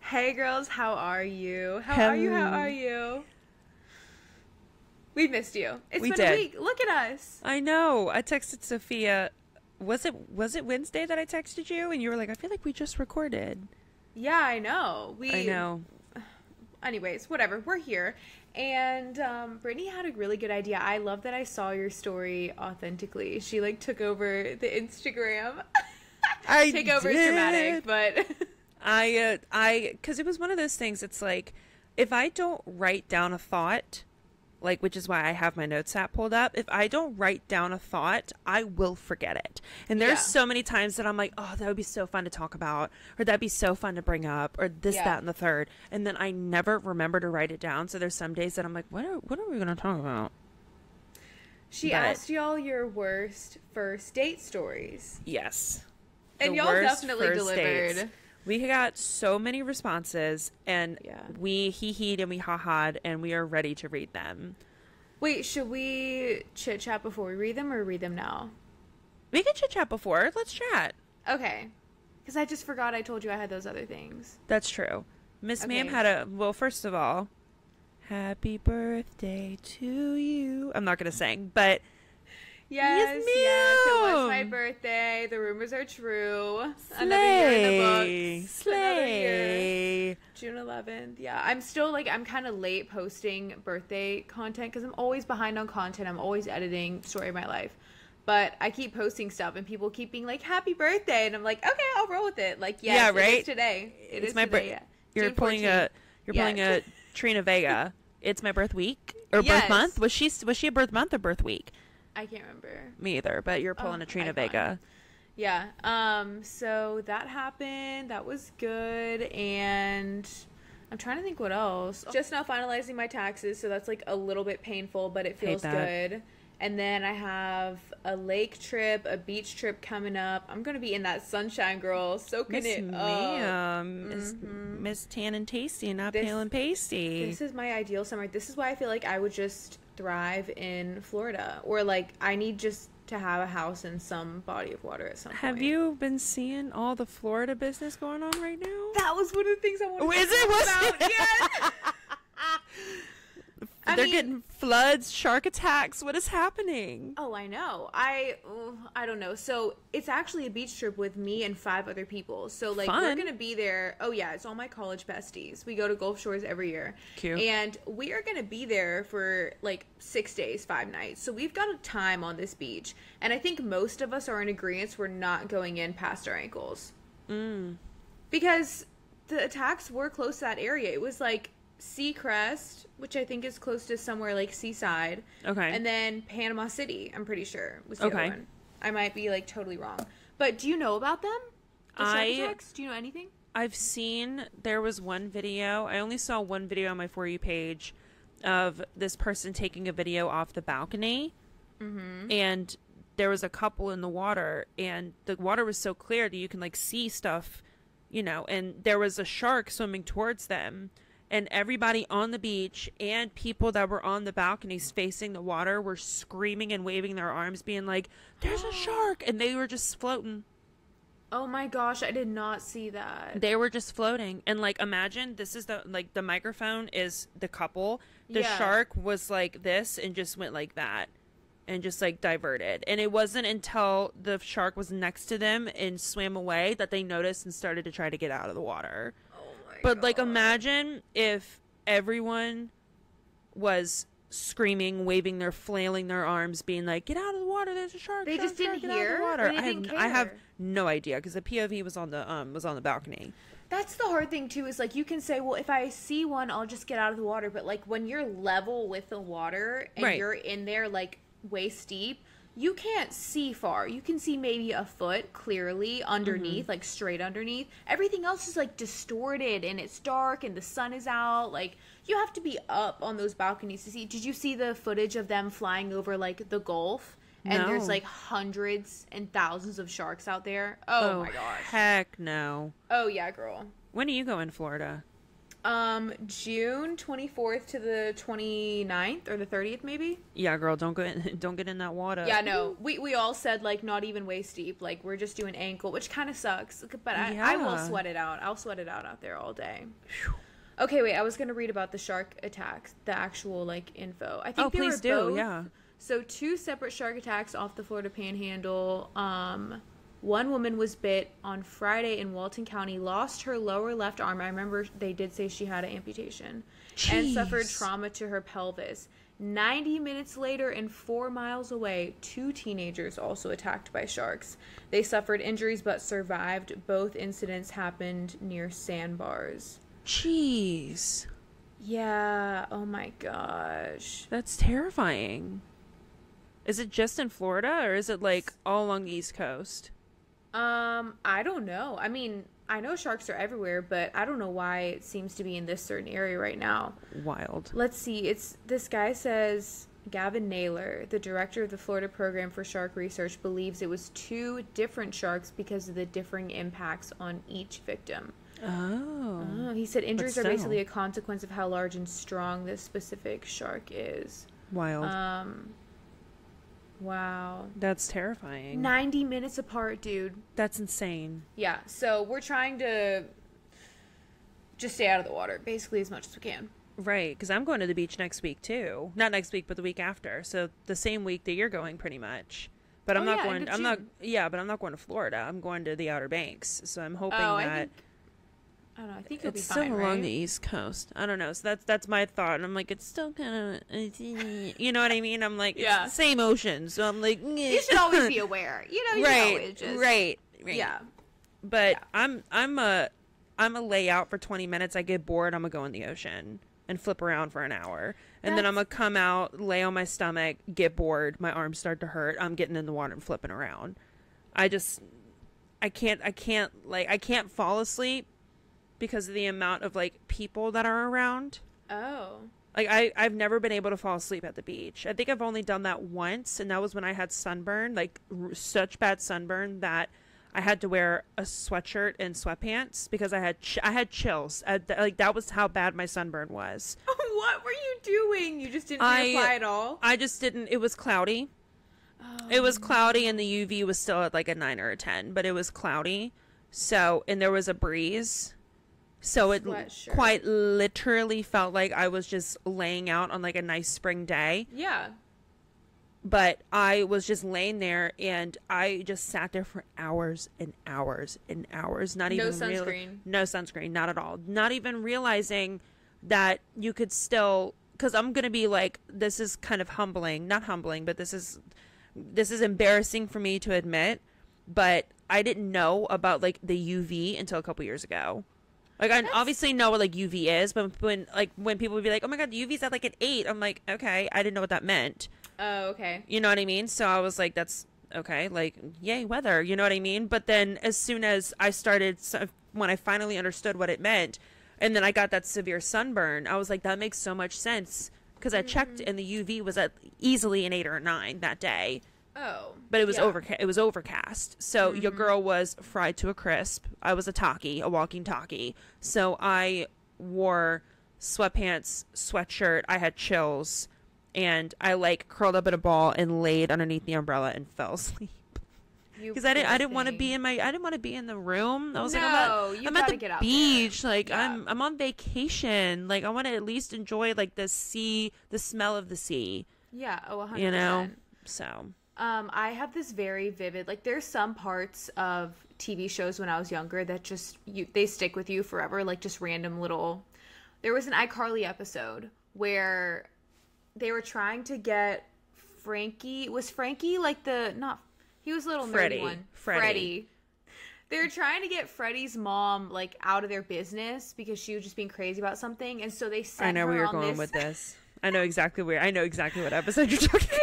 Hey girls, how are you? How are you? How are Hello. you? We missed you. It's We been a did. week. Look at us. I know. I texted Sophia. Was it Wednesday that I texted you and you were like, I feel like we just recorded. Yeah, I know. I know. Anyways, whatever. We're here. And Brittany had a really good idea. I love that I saw your story authentically. She like took over the Instagram. I Takeover is dramatic, did. but Because it was one of those things. It's like if I don't write down a thought, like which is why I have my notes app pulled up. If I don't write down a thought, I will forget it. And there's yeah, so many times that I'm like, oh, that would be so fun to talk about, or that'd be so fun to bring up, or this, yeah. that, and the third. And then I never remember to write it down. So there's some days that I'm like, what are we gonna talk about? She But asked y'all your worst first date stories, yes, the and y'all worst definitely first delivered. dates. We got so many responses, and Yeah. we hee-heed and we ha-ha'd, and we are ready to read them. Wait, should we chit chat before we read them or read them now? We can chit chat before. Let's chat. Okay. Because I just forgot I told you I had those other things. That's true. Miss Ma'am Okay. had a, well, first of all, happy birthday to you. I'm not going to sing, but Yes, yes, yes, it was my ma'am. birthday. The rumors are true. Another year in the books. Another year. Slay. June 11th. Yeah, I'm still like, I'm kind of late posting birthday content because I'm always behind on content. I'm always editing Story of My Life. But I keep posting stuff and people keep being like, happy birthday. And I'm like, okay, I'll roll with it. Like, yes, Yeah, it right? is today. It It's is my today, birth. yeah. You're June pulling 14th. a, you're Yeah. pulling a Trina Vega. It's my birth week or birth Yes. month. Was she a birth month or birth week? I can't remember. Me either, but you're pulling Oh, a Trina icon. Vega. Yeah. So that happened. That was good. And I'm trying to think what else. Just now finalizing my taxes, so that's like a little bit painful, but it feels that. good. And then I have a lake trip, a beach trip coming up. I'm gonna be in that sunshine, girl, soaking Miss it up. Ma'am, Miss Tan and Tasty, not This- pale and pasty. This is my ideal summer. This is why I feel like I would just thrive in Florida, or like I need just to have a house in some body of water at some point. Have you been seeing all the Florida business going on right now? That was one of the things I wanted Oh, to is it? talk Was about. Yes. I They're mean- getting floods, shark attacks. What is happening? Oh, I know. I don't know. So it's actually a beach trip with me and 5 other people. So like we're Fun. gonna be there. Oh yeah, it's all my college besties. We go to Gulf Shores every year. Cute. And we are gonna be there for like 6 days, 5 nights. So we've got a time on this beach, and I think most of us are in agreement we're not going in past our ankles because the attacks were close to that area. It was like Seacrest, which I think is close to somewhere like Seaside. Okay. And then Panama City, I'm pretty sure, was the Okay. other one. I might be like totally wrong. But do you know about them? The shark attacks? Do you know anything? I've seen, there was one video. I only saw one video on my For You page of this person taking a video off the balcony. And there was a couple in the water, and the water was so clear that you can like see stuff, and there was a shark swimming towards them. And everybody on the beach and people that were on the balconies facing the water were screaming and waving their arms, being like, there's a shark. And they were just floating. Oh my gosh, I did not see that. They were just floating. And like, imagine this is the microphone is the couple. The Yeah. shark was like this and just went like that and just like diverted. And it wasn't until the shark was next to them and swam away that they noticed and started to try to get out of the water. Oh my But like, God. imagine if everyone was screaming, waving their, flailing their arms, being like, "Get out of the water! There's a shark!" They shark, just shark, didn't get out of hear? the water. Or they didn't I have care? no idea because the POV was on the balcony. That's the hard thing too, is like you can say, well, if I see one, I'll just get out of the water. But like when you're level with the water and Right. you're in there like waist deep, you can't see far. You can see maybe a foot clearly underneath, like straight underneath. Everything else is like distorted and it's dark and the sun is out. Like you have to be up on those balconies to see. Did you see the footage of them flying over like the Gulf? And No. there's like hundreds and thousands of sharks out there. Oh my gosh. Heck no! Oh yeah, girl. When are you going, Florida? June 24th to the 29th or the 30th maybe. Yeah, girl, don't get in that water. Yeah, no. We all said like not even waist deep. Like we're just doing ankle, which kind of sucks. But I will sweat it out. I'll sweat it out there all day. Okay, wait. I was gonna read about the shark attacks, the actual like info. I think please do. both. Yeah. So 2 separate shark attacks off the Florida Panhandle. One woman was bit on Friday in Walton County, lost her lower left arm. I remember they did say she had an amputation. Jeez. And suffered trauma to her pelvis. 90 minutes later and 4 miles away, 2 teenagers also attacked by sharks. They suffered injuries but survived. Both incidents happened near sandbars. Jeez. Yeah. Oh my gosh. That's terrifying. Is it just in Florida or is it like all along the East Coast? I don't know. I mean, I know sharks are everywhere, but I don't know why it seems to be in this certain area right now. Wild. Let's see. This guy says Gavin Naylor, the director of the Florida Program for Shark Research, believes it was 2 different sharks because of the differing impacts on each victim. Oh. He said injuries are basically a consequence of how large and strong this specific shark is. Wild. Wow. That's terrifying. 90 minutes apart, dude. That's insane. Yeah, so we're trying to just stay out of the water, basically, as much as we can. Right, because I'm going to the beach next week, too. Not next week, but the week after. So the same week that you're going, pretty much. But I'm not going to Florida. I'm going to the Outer Banks. So I'm hoping that... I don't know. I think it'll be it's fine, still along the East Coast. I don't know. So that's my thought. And I'm like, it's still kind of, you know what I mean? I'm like, it's the same ocean. So I'm like, you should always be aware. You know, right. Yeah. But I'm a layout for 20 minutes. I get bored. I'm gonna go in the ocean and flip around for an hour, and then I'm gonna come out, lay on my stomach, get bored. My arms start to hurt. I'm getting in the water and flipping around. I can't fall asleep because of the amount of like people that are around. Oh. Like I've never been able to fall asleep at the beach. I think I've only done that once, and that was when I had sunburn, like such bad sunburn that I had to wear a sweatshirt and sweatpants because I had chills. Like that was how bad my sunburn was. What were you doing? You just didn't reapply at all? I just didn't. It was cloudy. Oh. It was cloudy, and the UV was still at like a 9 or a 10, but it was cloudy. So, and there was a breeze. So it quite literally felt like I was just laying out on like a nice spring day. Yeah. But I was just laying there and I just sat there for hours and hours and hours. No sunscreen, not at all. Not even realizing that you could still, because I'm going to be like, this is kind of humbling. Not humbling, but this is embarrassing for me to admit. But I didn't know about like the UV until a couple years ago. Like, I obviously know what, like, UV is, but when people would be like, oh, my God, the UV's at, like, an 8, I'm like, okay, I didn't know what that meant. Oh, okay. You know what I mean? So I was like, that's, okay, like, yay, weather, you know what I mean? But then as soon as I started, when I finally understood what it meant, and then I got that severe sunburn, I was like, that makes so much sense. Because I checked, and the UV was at easily an 8 or a 9 that day. Oh. But it was overcast. So your girl was fried to a crisp. I was a walking talkie. So I wore sweatpants, sweatshirt. I had chills, and I like curled up in a ball and laid underneath the umbrella and fell asleep. Because I didn't want to be in the room. I was I'm at the beach. Like I'm on vacation. Like I want to at least enjoy like the sea, the smell of the sea. Yeah. Oh, 100%. You know. So. I have this very vivid, like there's some parts of TV shows when I was younger that just, they stick with you forever, like just random little, there was an iCarly episode where they were trying to get Frankie, was Frankie like he was a little nerdy one. Freddie. They were trying to get Freddie's mom like out of their business because she was just being crazy about something, and so they sent her on this. I know where you're going with this. I know exactly what episode you're talking about.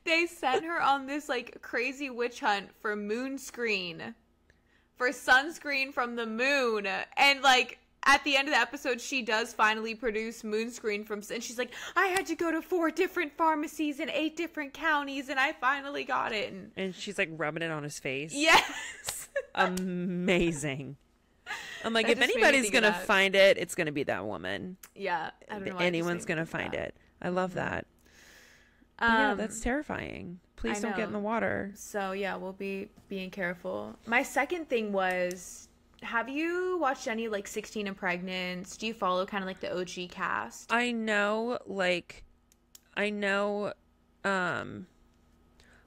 They sent her on this like crazy witch hunt for sunscreen from the moon, and like at the end of the episode she does finally produce moonscreen and she's like, I had to go to 4 different pharmacies in 8 different counties and I finally got it, and she's like rubbing it on his face. Yes. Amazing. I'm like, That if just made me anybody's think of gonna that. find it, it's gonna be that woman. Yeah, I don't know why it just Anyone's made me gonna think of find that. it. I love that. But yeah, that's terrifying. Please I don't get in the know. water. So yeah, we'll be being careful. My second thing was, have you watched any like 16 and Pregnant? Do you follow kind of like the OG cast? I know,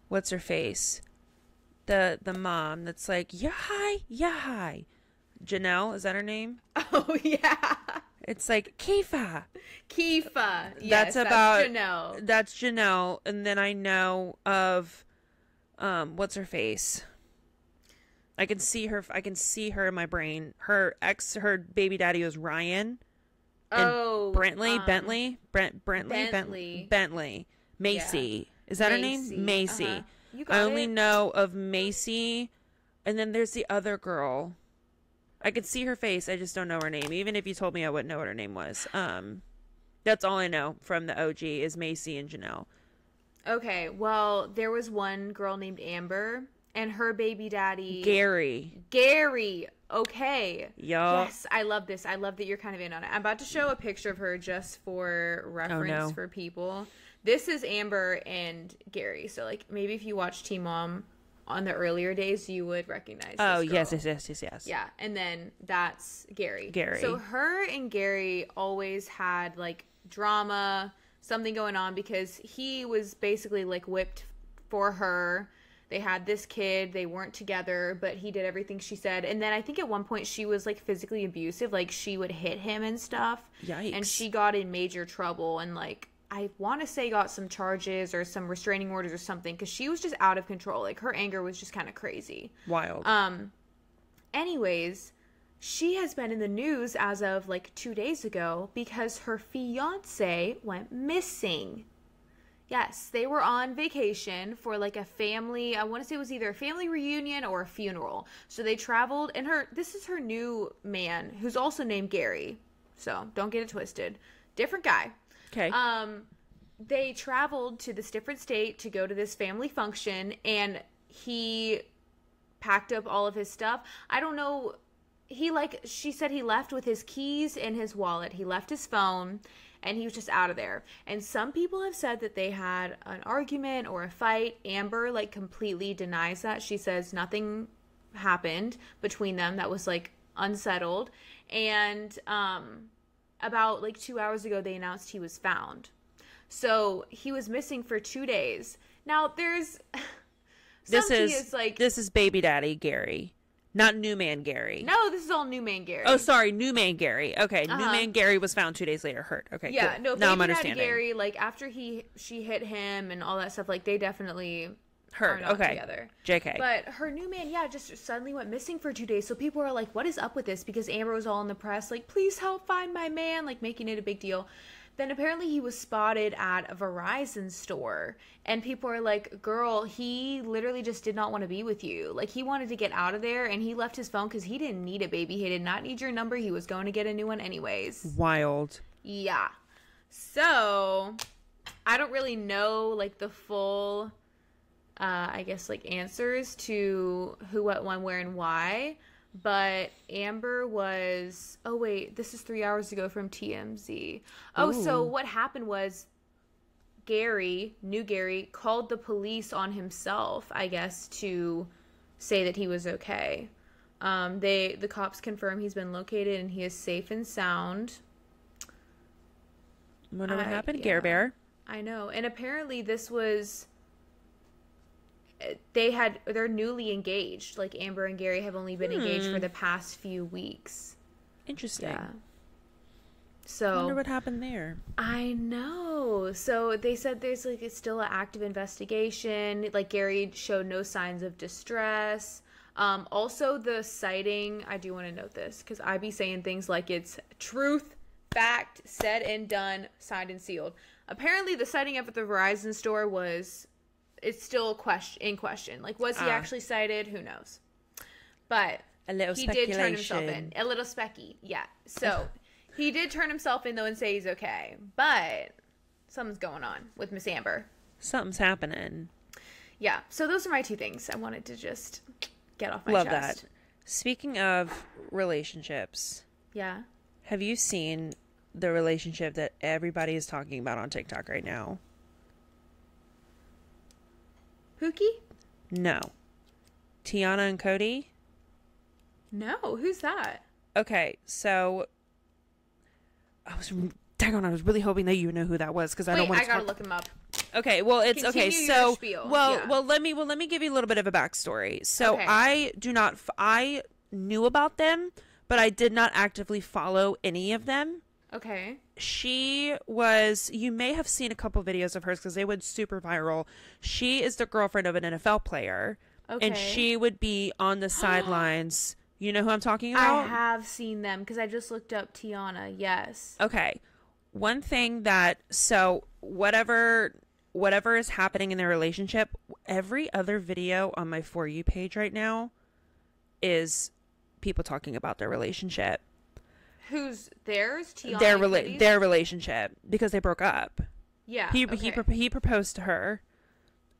what's her face? The mom that's like, yeah, hi, yeah, hi. Janelle, is that her name? Oh yeah, It's like Kifa. Kifa. Yes, that's Janelle. That's Janelle, and then I know of, what's her face? I can see her. I can see her in my brain. Her baby daddy was Ryan. And Oh, Bentley. Macy. Yeah. Is that her Macy. name? Macy. Uh-huh. You got I only it. know of Macy, and then there's the other girl. I could see her face. I just don't know her name. Even if you told me, I wouldn't know what her name was. That's all I know from the OG is Macy and Janelle. Okay, well, there was one girl named Amber, and her baby daddy Gary. Okay. Yup. Yes, I love this. I love that you're kind of in on it. I'm about to show a picture of her just for reference for people. This is Amber and Gary. So, like, maybe if you watch Teen Mom on the earlier days, you would recognize this girl. Yes. Yeah, and then that's Gary. Gary. So her and Gary always had, like, drama, something going on, because he was basically, like, whipped for her. They had this kid. They weren't together, but he did everything she said. And then I think at one point she was, like, physically abusive. Like, she would hit him and stuff. Yikes. And she got in major trouble and, like, I want to say got some charges or some restraining orders or something, because she was just out of control. Like, her anger was just kind of crazy. Wild. Anyways, she has been in the news as of, like, 2 days ago because her fiance went missing. Yes, they were on vacation for, like, a family, I want to say it was either a family reunion or a funeral. So they traveled, and this is her new man, who's also named Gary. So don't get it twisted. Different guy. Okay. They traveled to this different state to go to this family function, and he packed up all of his stuff. I don't know. She said he left with his keys and his wallet. He left his phone, and he was just out of there. And some people have said that they had an argument or a fight. Amber, like, completely denies that. She says nothing happened between them that was, like, unsettled. And, about, like, 2 hours ago, they announced he was found. So he was missing for 2 days. Now, there's this is baby daddy Gary, not new man Gary. No, this is all new man Gary. Oh, sorry, new man Gary. Okay, new man Gary was found 2 days later, hurt. Okay, yeah, cool. no, now I'm baby understanding. daddy Gary, like, after she hit him and all that stuff, like, they definitely hurt. are not Okay, together. JK. But her new man, yeah, just suddenly went missing for 2 days. So people are like, what is up with this? Because Amber was all in the press, like, please help find my man, like, making it a big deal. Then apparently he was spotted at a Verizon store, and people are like, girl, he literally just did not want to be with you. Like, he wanted to get out of there, and he left his phone because he didn't need it, baby. He did not need your number. He was going to get a new one anyways. Wild. Yeah. So I don't really know, like, the full, I guess, like, answers to who, what, when, where, and why. But Amber was... Oh, wait. This is 3 hours ago from TMZ. Oh, Ooh. So what happened was new Gary, called the police on himself, I guess, to say that he was okay. The cops confirm he's been located and he is safe and sound. Wonder what happened, Care Bear. I know. And apparently this was... They're newly engaged. Like, Amber and Gary have only been engaged for the past few weeks. Interesting. Yeah. So, I wonder what happened there. I know. So they said there's, like, it's still an active investigation. Like, Gary showed no signs of distress. Also, the sighting, I do want to note this, because I be saying things like it's truth, fact, said and done, signed and sealed. Apparently, the sighting up at the Verizon store it's still in question. Like, was he actually sighted? Who knows? But he did turn himself in. A little specky, yeah. So he did turn himself in, though, and say he's okay. But something's going on with Miss Amber. Something's happening. Yeah. So those are my two things I wanted to just get off my chest. Love that. Speaking of relationships, Yeah. have you seen the relationship that everybody is talking about on TikTok right now? Pookie? No. Tiana and Cody? No. Who's that? Okay, so I was really hoping that you know who that was because I don't want to. I gotta look him up. Okay, well it's Continue okay. your So spiel. well let me give you a little bit of a backstory. So Okay. I knew about them, but I did not actively follow any of them. Okay. You may have seen a couple videos of hers because they went super viral. She is the girlfriend of an NFL player. Okay. And she would be on the sidelines. You know who I'm talking about? I have seen them because I just looked up Tiana. Yes. Okay. One thing so whatever is happening in their relationship, every other video on my For You page right now is people talking about their relationship. Who's theirs? Tiana. Their relationship because they broke up. Yeah. He proposed to her,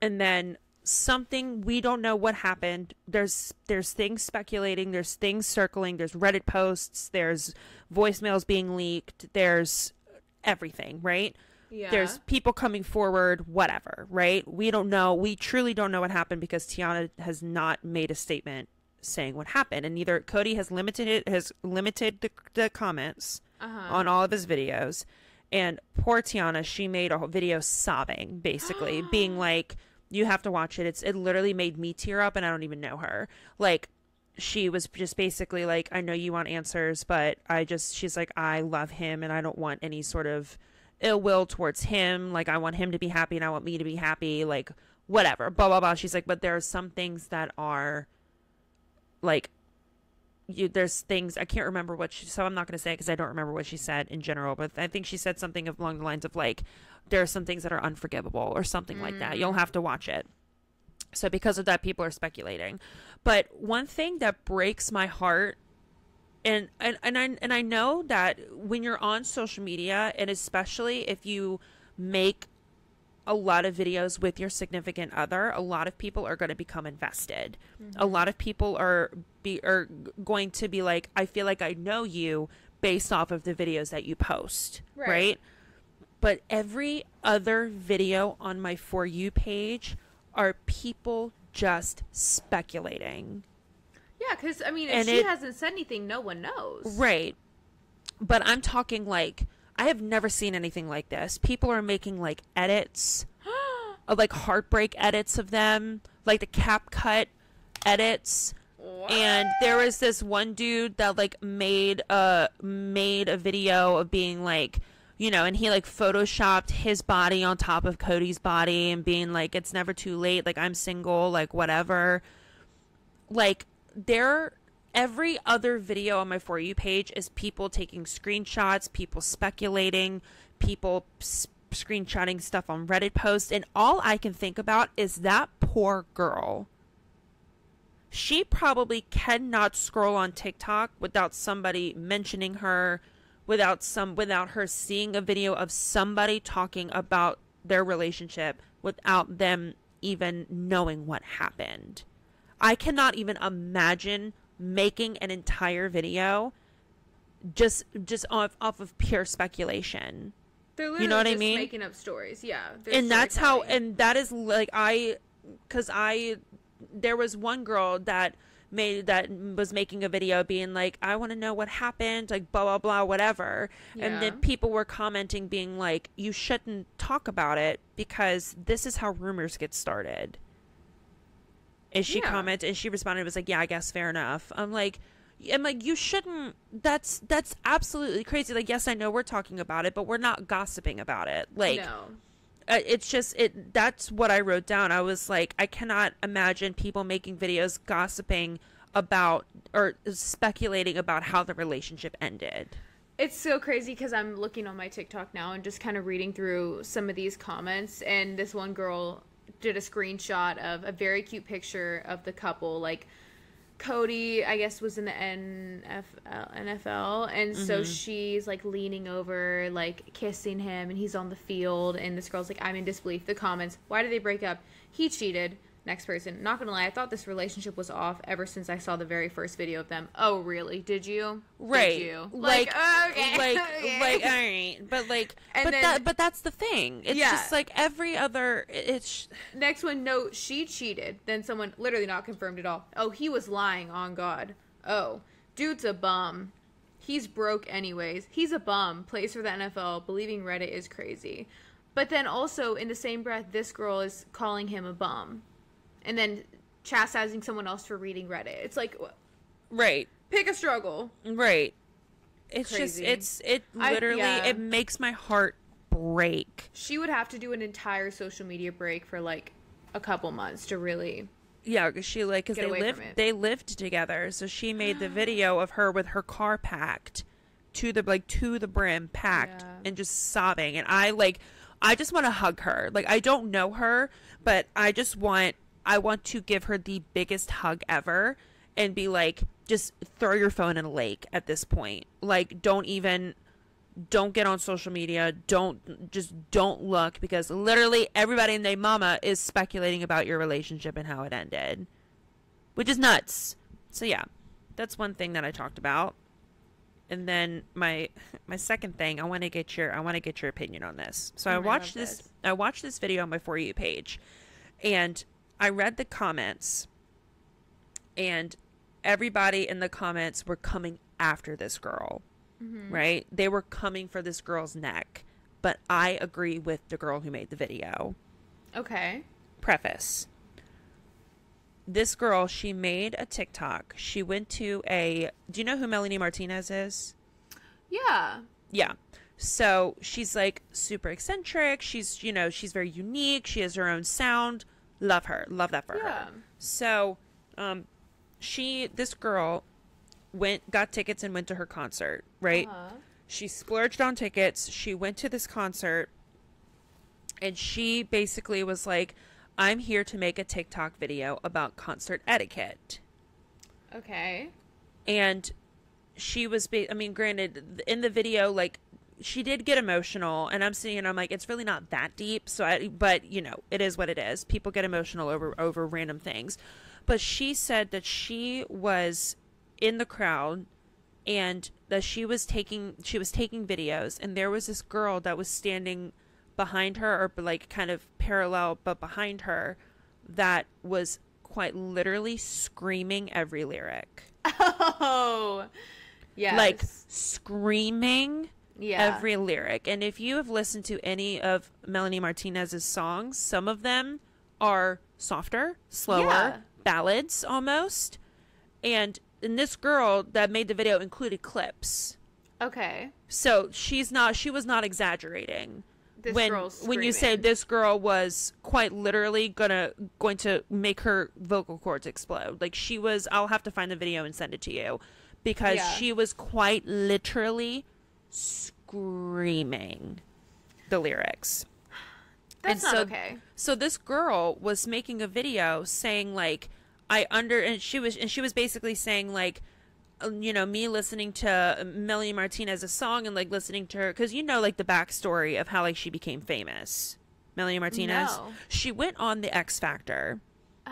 and then something, we don't know what happened. There's things speculating, there's things circling, there's Reddit posts, there's voicemails being leaked, there's everything, right? Yeah. There's people coming forward, whatever, right? We don't know. We truly don't know what happened because Tiana has not made a statement saying what happened, and neither Cody has limited the comments on all of his videos. And poor Tiana, she made a video sobbing, basically being like, you have to watch it. It literally made me tear up, and I don't even know her. Like, she was just basically like, I know you want answers, but she's like, I love him and I don't want any sort of ill will towards him. Like, I want him to be happy and I want me to be happy, like, whatever, blah, blah, blah. She's like, but there are some things that are like, there's things, I can't remember so I'm not going to say it because I don't remember what she said in general, but I think she said something along the lines of like, there are some things that are unforgivable or something like that. You'll have to watch it. So because of that, people are speculating. But one thing that breaks my heart, and I know that when you're on social media, and especially if you make a lot of videos with your significant other, a lot of people are going to become invested. A lot of people are going to be like, I feel like I know you based off of the videos that you post, right? But every other video on my For You page are people just speculating. Yeah, because, I mean, if she hasn't said anything, no one knows. Right. But I'm talking like, I have never seen anything like this. People are making like edits, like heartbreak edits of them, like the cap cut edits. What? And there was this one dude that like made a video of being like, you know, and he like photoshopped his body on top of Cody's body and being like, it's never too late, like I'm single, like whatever. Like, every other video on my For You page is people taking screenshots, people speculating, people screenshotting stuff on Reddit posts, and all I can think about is that poor girl. She probably cannot scroll on TikTok without somebody mentioning her, without her seeing a video of somebody talking about their relationship without them even knowing what happened. I cannot even imagine making an entire video just off of pure speculation. They're literally, you know what just I mean? Making up stories, yeah. And that's how, and that is like, there was one girl that was making a video being like, I want to know what happened, like blah blah blah, whatever. Yeah. And then people were commenting being like, you shouldn't talk about it because this is how rumors get started. And she commented, and she responded, was like, yeah, I guess fair enough. I'm like, you shouldn't, that's absolutely crazy. Like, yes, I know we're talking about it, but we're not gossiping about it. Like, no. It's just, that's what I wrote down. I was like, I cannot imagine people making videos gossiping about or speculating about how the relationship ended. It's so crazy because I'm looking on my TikTok now and just kind of reading through some of these comments, and this one girl did a screenshot of a very cute picture of the couple. Like, Cody, I guess, was in the NFL, and so she's like leaning over, like kissing him, and he's on the field, and this girl's like, I'm in disbelief. The comments, why did they break up? He cheated. Next person. Not gonna lie, I thought this relationship was off ever since I saw the very first video of them. Oh, really? Did you? Right. Did you? Like, okay. like, Okay. like, all right. But, like, but that's the thing. It's just, like, every other, Next one, no, she cheated. Then someone, literally not confirmed at all. Oh, he was lying on God. Oh, dude's a bum. He's broke anyways. He's a bum. Plays for the NFL. Believing Reddit is crazy. But then also, in the same breath, this girl is calling him a bum. And then chastising someone else for reading Reddit. It's like, right. Pick a struggle. Right. It's Crazy. just, it literally, it makes my heart break. She would have to do an entire social media break for like a couple months to really. Yeah, because they lived together. So she made the video of her with her car packed to the brim, packed, and just sobbing. And I just want to hug her. Like, I don't know her, but I want to give her the biggest hug ever and be like, just throw your phone in a lake at this point. Like, don't get on social media. Don't look, because literally everybody and their mama is speculating about your relationship and how it ended, which is nuts. So yeah, that's one thing that I talked about. And then my second thing, I want to get your opinion on this. So I watched this video on my For You page, and I read the comments, and everybody in the comments were coming after this girl, right? They were coming for this girl's neck, but I agree with the girl who made the video. Okay. Preface. This girl, she made a TikTok. She went to do you know who Melanie Martinez is? Yeah. Yeah. So she's like super eccentric. She's very unique. She has her own sound. Love her. Love that for her. So, this girl got tickets and went to her concert, right? She splurged on tickets. She went to this concert, and she basically was like, I'm here to make a TikTok video about concert etiquette. Okay. And she was, granted, in the video, like, she did get emotional, and I'm seeing, and I'm like, it's really not that deep. But it is what it is. People get emotional over random things. But she said that she was in the crowd, and that she was taking videos, and there was this girl that was standing behind her, or like kind of parallel but behind her, that was quite literally screaming every lyric. Oh, yes. Like screaming every lyric. And if you have listened to any of Melanie Martinez's songs, some of them are softer, slower, ballads almost. And this girl that made the video included clips. Okay. So she was not exaggerating. When you say this girl was quite literally going to make her vocal cords explode. Like, she was, I'll have to find the video and send it to you, because she was quite literally screaming the lyrics. That's not okay. So this girl was making a video saying like, and she was basically saying like, me listening to Melanie Martinez's song and like listening to her, because like the backstory of how like she became famous. Melanie Martinez, she went on the X Factor,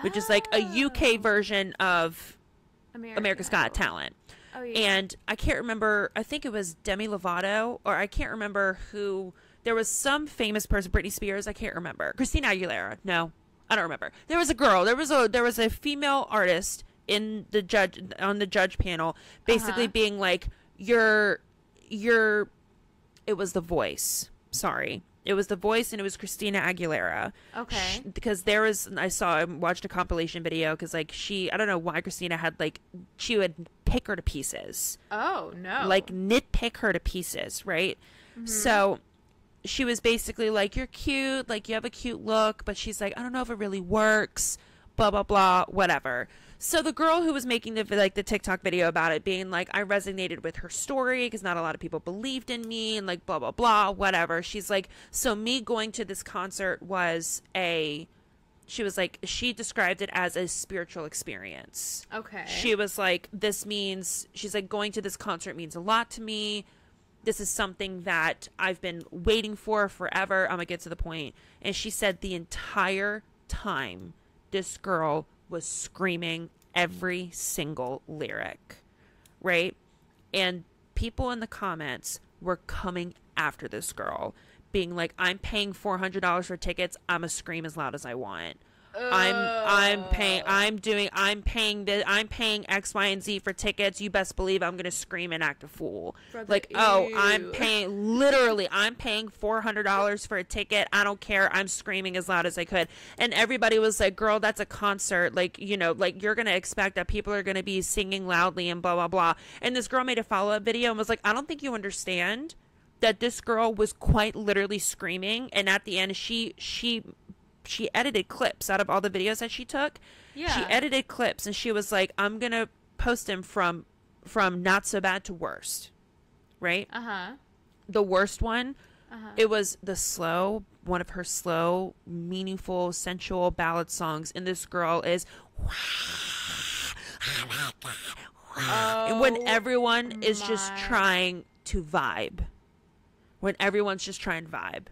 which is like a UK version of America's Got Talent. Oh, yeah. And I can't remember, I think it was Demi Lovato, or I can't remember who. There was some famous person, Britney Spears, I can't remember. Christina Aguilera. No, I don't remember. There was a girl. There was a female artist on the judge panel, basically being like, it was The Voice. Sorry. It was The Voice, and it was Christina Aguilera. Okay. Because I watched a compilation video, because like I don't know why Christina had like, she would pick her to pieces. Oh, no. Like nitpick her to pieces, right? Mm-hmm. So she was basically like, you're cute, like you have a cute look, but she's like, I don't know if it really works, blah, blah, blah, whatever. So the girl who was making the TikTok video about it, being like, I resonated with her story because not a lot of people believed in me and like blah, blah, blah, whatever. She's like, so me going to this concert she described it as a spiritual experience. Okay. She was like, she's like, going to this concert means a lot to me. This is something that I've been waiting for forever. I'm going to get to the point. And she said the entire time this girl was screaming every single lyric, right? And people in the comments were coming after this girl, being like, I'm paying $400 for tickets. I'm gonna scream as loud as I want. I'm paying X, Y, and Z for tickets. You best believe I'm gonna scream and act a fool. Brother, like, ew. oh, I'm paying $400 for a ticket. I don't care. I'm screaming as loud as I could. And everybody was like, girl, that's a concert. Like, you know, like, you're gonna expect that people are gonna be singing loudly and blah blah blah. And this girl made a follow-up video and was like, I don't think you understand that this girl was quite literally screaming, and at the end she edited clips out of all the videos that she took. Yeah. She edited clips and she was like, I'm going to post them from not so bad to worst. Right? Uh-huh. The worst one, it was one of her slow, meaningful, sensual ballad songs. And this girl is, when everyone is just trying to vibe. When everyone's just trying to vibe.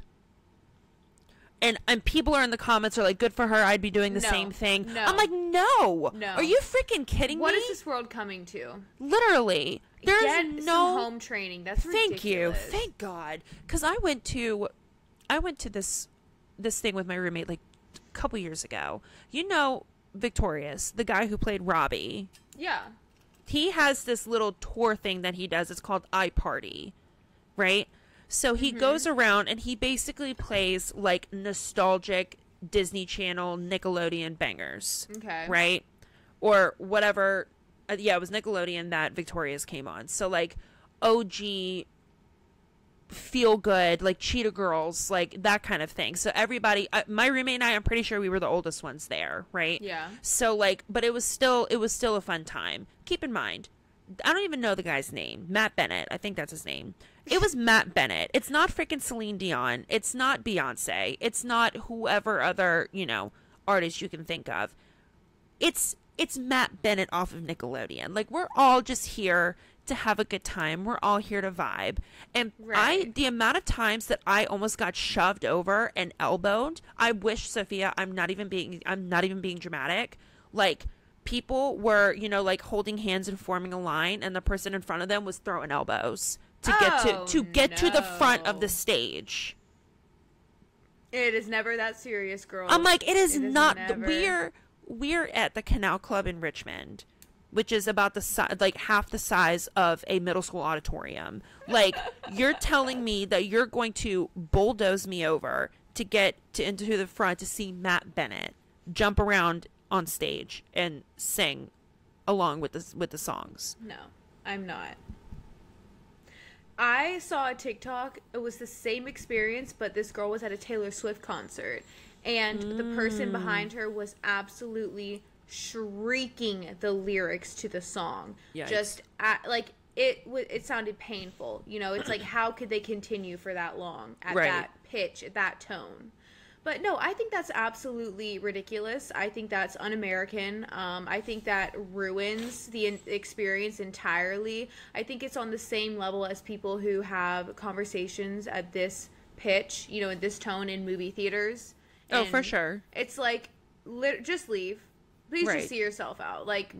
And people are in the comments are like, good for her. I'd be doing the same thing. No. I'm like, no. Are you freaking kidding me? What is this world coming to? Literally. There's some home training. That's ridiculous. Thank you. Thank God. Because I went to this thing with my roommate like a couple years ago. You know Victorious, the guy who played Robbie. Yeah. He has this little tour thing that he does. It's called iParty. Right? So he goes around and he basically plays like nostalgic Disney Channel, Nickelodeon bangers. Okay. Right? Or whatever. It was Nickelodeon that Victorious came on. So like OG, Feel Good, like Cheetah Girls, like that kind of thing. So everybody, my roommate and I'm pretty sure we were the oldest ones there. Right? Yeah. So like, but it was still a fun time. Keep in mind, I don't even know the guy's name. Matt Bennett. I think that's his name. It was Matt Bennett. It's not freaking Celine Dion. It's not Beyonce. It's not whoever other, artist you can think of. It's Matt Bennett off of Nickelodeon. Like, we're all just here to have a good time. We're all here to vibe. And the amount of times that I almost got shoved over and elbowed, I wish, Sophia, I'm not even being dramatic. Like, people were, like holding hands and forming a line, and the person in front of them was throwing elbows to get to the front of the stage. It is never that serious, girl. I'm like, it is not. We're at the Canal Club in Richmond, which is about half the size of a middle school auditorium. Like, you're telling me that you're going to bulldoze me over to get into the front to see Matt Bennett jump around on stage and sing along with the songs? No, I'm not. I saw a TikTok. It was the same experience, but this girl was at a Taylor Swift concert, and the person behind her was absolutely shrieking the lyrics to the song. Yikes. Just it sounded painful. It's like, how could they continue for that long at that pitch, at that tone? But no, I think that's absolutely ridiculous. I think that's un-American. I think that ruins the experience entirely. I think it's on the same level as people who have conversations at this pitch, in this tone in movie theaters. And for sure. It's like, just leave. Please just see yourself out. Like,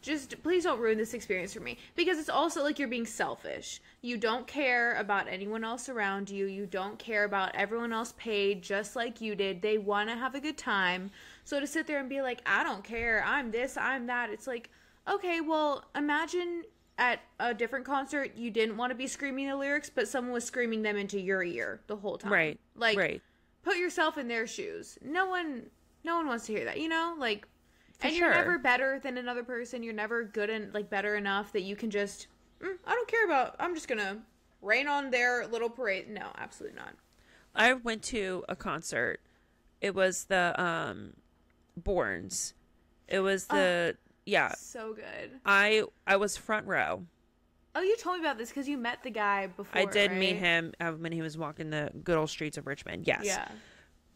just please don't ruin this experience for me. Because it's also like you're being selfish. You don't care about anyone else around you. You don't care about everyone else paid just like you did. They want to have a good time. So to sit there and be like, I don't care, I'm this, I'm that. It's like, okay, well, imagine at a different concert you didn't want to be screaming the lyrics, but someone was screaming them into your ear the whole time. Right. Like, put yourself in their shoes. No one wants to hear that, Like, and you're never better than another person. You're never good and better enough that you can just, I don't care about, I'm just going to rain on their little parade. No, absolutely not. I went to a concert. It was the Borns. It was the, So good. I was front row. Oh, you told me about this because you met the guy before, I did meet him when he was walking the good old streets of Richmond. Yes. Yeah.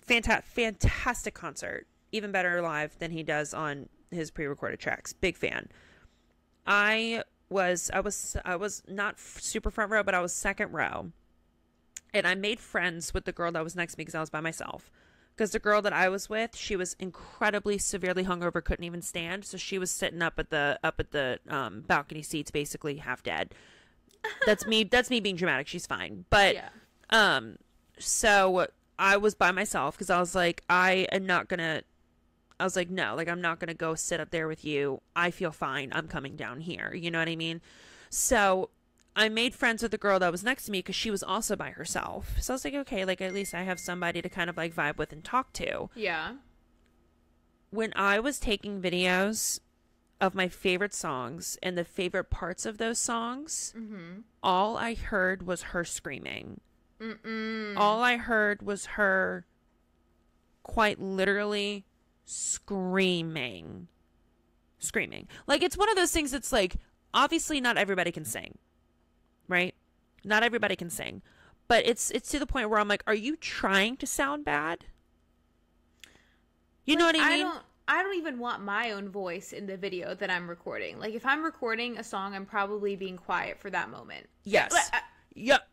Fantastic concert. Even better live than he does on his pre-recorded tracks. Big fan. I was not super front row, but I was second row, and I made friends with the girl that was next to me because I was by myself. because the girl that I was with, she was incredibly severely hungover, couldn't even stand, so she was sitting up at the balcony seats, basically half dead. That's me being dramatic. She's fine, but so I was by myself because I was like, no, like, I'm not gonna go sit up there with you. I feel fine. I'm coming down here. You know what I mean? So I made friends with the girl that was next to me because she was also by herself. So I was like, okay, like, at least I have somebody to kind of like vibe with and talk to. Yeah. When I was taking videos of my favorite songs and the favorite parts of those songs, all I heard was her screaming. All I heard was her quite literally screaming. Like, it's one of those things that's like, obviously not everybody can sing, right? Not everybody can sing, but it's to the point where I'm like, are you trying to sound bad? You know what I mean? I don't even want my own voice in the video that I'm recording. Like, if I'm recording a song, I'm probably being quiet for that moment. Yes. Yep.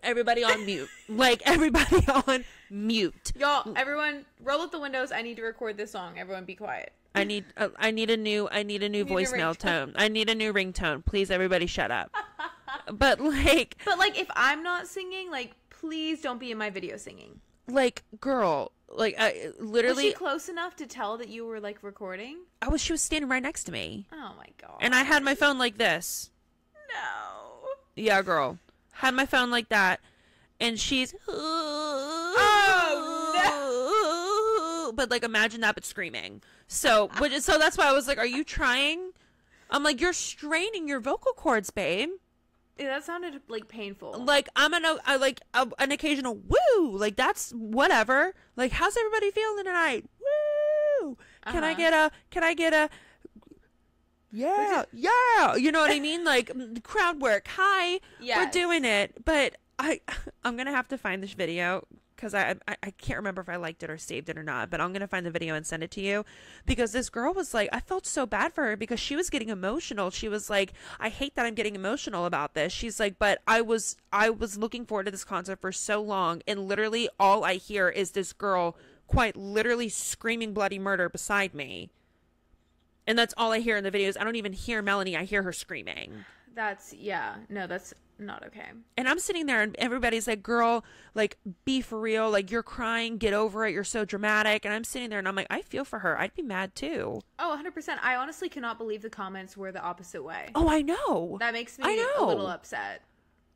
Everybody on mute. Like, everybody on mute. Y'all, everyone, roll up the windows. I need to record this song. Everyone be quiet. I need a new voicemail tone. I need a new ringtone. Please, everybody shut up. But if I'm not singing, like, please don't be in my video singing. Like, girl, like, I literally. Was she close enough to tell that you were, like, recording? She was standing right next to me. Oh my god. And I had my phone like this. No. Yeah, girl. Had my phone like that. And she's. Oh, no. But, like, imagine that, but screaming. So that's why I was like, are you trying? I'm like, you're straining your vocal cords, babe. Yeah, that sounded like painful. Like, an occasional woo. Like, that's whatever. Like, how's everybody feeling tonight? Woo. Can I get a yeah. You know what I mean? Like, crowd work. Hi. Yes. We're doing it. But I'm going to have to find this video because I can't remember if I liked it or saved it or not, but I'm going to find the video and send it to you because this girl was like, I felt so bad for her because she was getting emotional. She was like, I hate that I'm getting emotional about this. She's like, but I was looking forward to this concert for so long, and literally all I hear is this girl quite literally screaming bloody murder beside me. And that's all I hear in the videos. I don't even hear Melanie. I hear her screaming. That's not okay. And I'm sitting there and everybody's like, girl, like, be for real. Like, you're crying. Get over it. You're so dramatic. And I'm sitting there and I'm like, I feel for her. I'd be mad too. Oh, 100%. I honestly cannot believe the comments were the opposite way. Oh, I know. That makes me a little upset.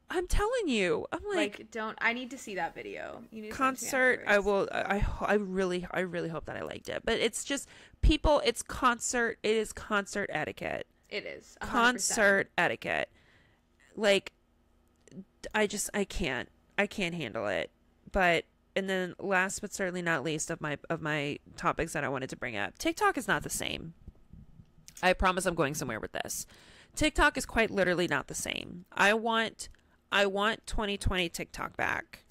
I'm telling you. I'm like I need to see that video. You need to concert. I will. I really hope that I liked it. But it's just people. It's concert. It is concert etiquette. It is 100%. Concert etiquette. Like, I can't handle it. But, and then last but certainly not least of my topics that I wanted to bring up, TikTok is not the same. I promise I'm going somewhere with this. TikTok is quite literally not the same. I want 2020 TikTok back.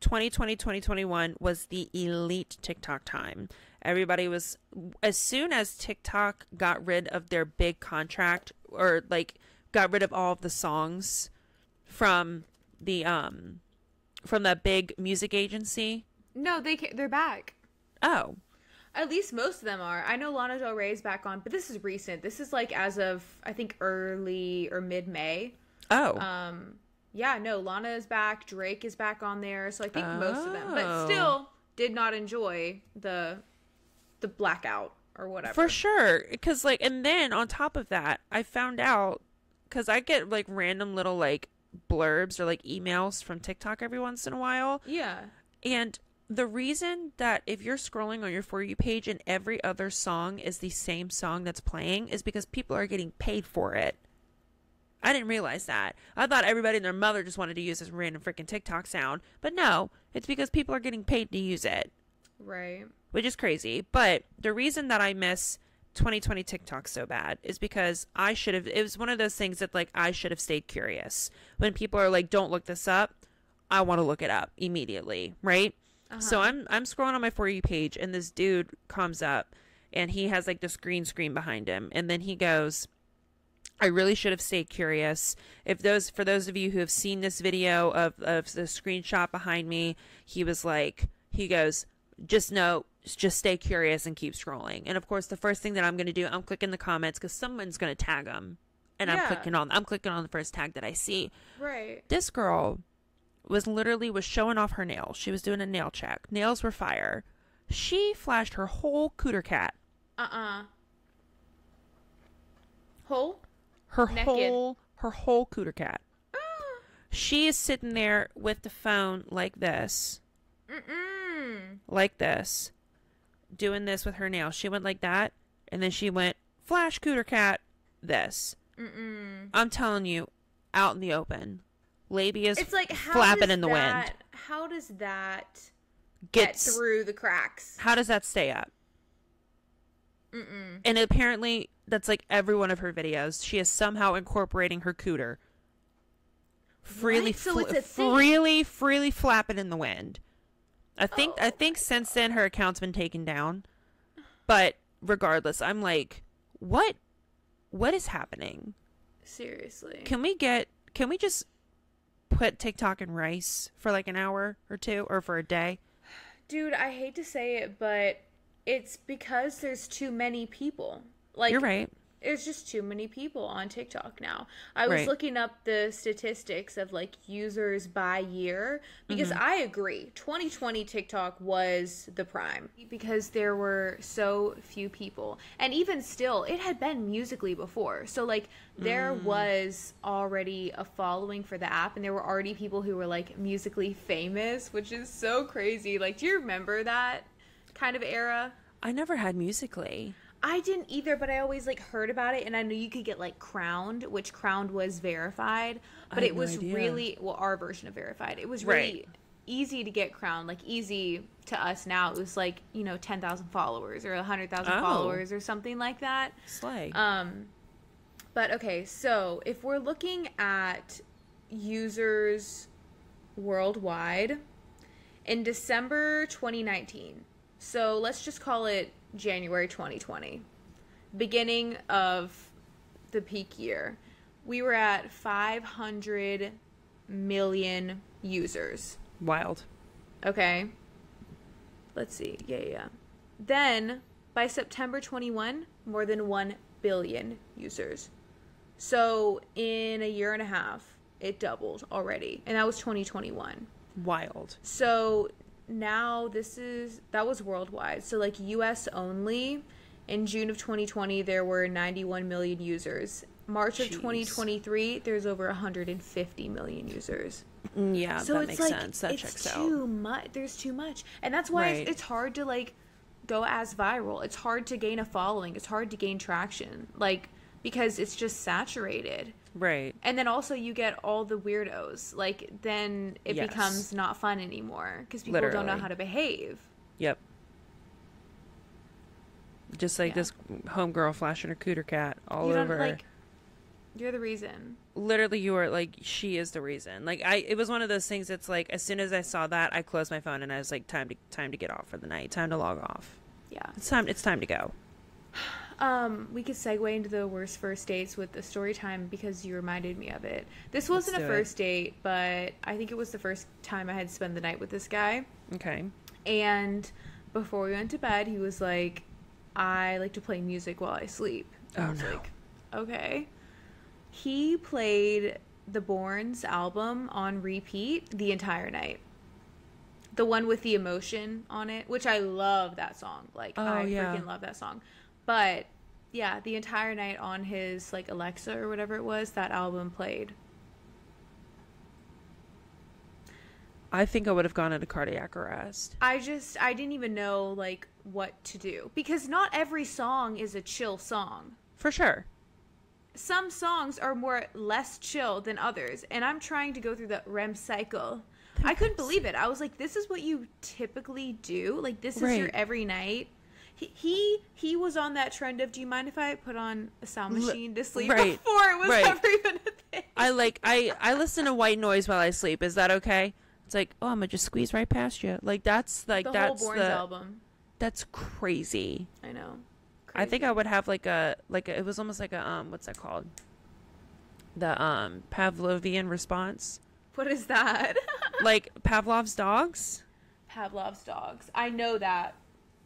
2020, 2021 was the elite TikTok time. Everybody was, as soon as TikTok got rid of their big contract, or like got rid of all of the songs from that big music agency. No, they're back. Oh. At least most of them are. I know Lana Del Rey is back on, but this is recent. This is like as of, I think, early or mid-May. Oh. Yeah, no, Lana is back. Drake is back on there. So I think most of them, but still did not enjoy the blackout or whatever. For sure. Because, like, and then on top of that, I found out, because I get like random little like blurbs or like emails from TikTok every once in a while. Yeah. And the reason that if you're scrolling on your For You page and every other song is the same song that's playing is because people are getting paid for it. I didn't realize that. I thought everybody and their mother just wanted to use this random freaking TikTok sound. But no, it's because people are getting paid to use it. Right. Which is crazy. But the reason that I miss 2020 TikTok so bad is because it was one of those things that, like, I should have stayed curious. When people are like, don't look this up, I want to look it up immediately, right? Uh-huh. So I'm scrolling on my For You page and this dude comes up and he has like this green screen behind him. And then he goes, I really should have stayed curious. For those of you who have seen this video of the screenshot behind me, he goes, just stay curious and keep scrolling. And of course, the first thing that I'm going to do, I'm clicking the comments because someone's going to tag them. And I'm clicking on the first tag that I see. Right. This girl was showing off her nails. She was doing a nail check. Nails were fire. She flashed her whole cooter cat. Whole? Her Naked. whole cooter cat. She is sitting there with the phone like this. Like this. Doing this with her nails. She went like that. And then she went, flash cooter cat, this. I'm telling you, out in the open. Labia's it's like, flapping in the wind. How does that get through the cracks? How does that stay up? And apparently, that's like every one of her videos. She is somehow incorporating her cooter. Freely flapping in the wind. I think since then her account's been taken down. But regardless, I'm like, what is happening? Seriously. Can we just put TikTok in rice for like an hour or two or for a day? Dude, I hate to say it, but it's because there's too many people. Like, you're right. There's just too many people on TikTok now. I was looking up the statistics of like users by year because I agree 2020 TikTok was the prime because there were so few people, and even still it had been Musical.ly before, so like there was already a following for the app, and there were already people who were like Musical.ly famous, which is so crazy. Like, do you remember that kind of era? I never had Musical.ly. I didn't either, but I always like heard about it, and I knew you could get like Crowned, which Crowned was verified, but it was really, well, our version of verified. It was really easy to get Crowned, like easy to us now. It was like, 10,000 followers or 100,000 followers or something like that. Slay. But okay, so if we're looking at users worldwide in December 2019, so let's just call it January 2020, beginning of the peak year, we were at 500 million users. Wild. Okay. Let's see. Yeah. Then by September 21, more than 1 billion users. So in a year and a half, it doubled already. And that was 2021. Wild. So now that was worldwide. So like US only, in June of 2020 there were 91 million users. March of 2023 there's over 150 million users. Yeah, so that makes sense. That checks out. Too much. There's too much, and that's why it's hard to like go as viral. It's hard to gain a following. It's hard to gain traction, like, because it's just saturated. Right. And then also you get all the weirdos. Like, then it becomes not fun anymore because people don't know how to behave. Yep. Just like this homegirl flashing her cooter cat all over. Like, you're the reason. Literally, you are like, she is the reason. Like, it was one of those things. It's like, as soon as I saw that, I closed my phone and I was like, time to get off for the night. Time to log off. Yeah. It's time to go. We could segue into the worst first dates with the story time because you reminded me of it. This wasn't a first date, but I think it was the first time I had spent the night with this guy. Okay. And before we went to bed, he was like, I like to play music while I sleep. I was like, okay. He played the Bournes album on repeat the entire night. The one with the emotion on it, which I love that song. Like, I freaking love that song. But yeah, the entire night on his like Alexa or whatever it was, that album played. I think I would have gone into cardiac arrest. I didn't even know like what to do, because not every song is a chill song. For sure. Some songs are less chill than others, and I'm trying to go through the REM cycle. I couldn't believe it. I was like, this is what you typically do? Like, this is your every night? He was on that trend of, do you mind if I put on a sound machine to sleep before it was ever even a thing? I listen to white noise while I sleep. Is that okay? It's like, oh, I'm gonna just squeeze right past you. Like, that's like the whole Bournes album. That's crazy. I know. Crazy. I think I would have like a it was almost like a what's that called? The Pavlovian response. What is that? Like Pavlov's dogs. Pavlov's dogs. I know that.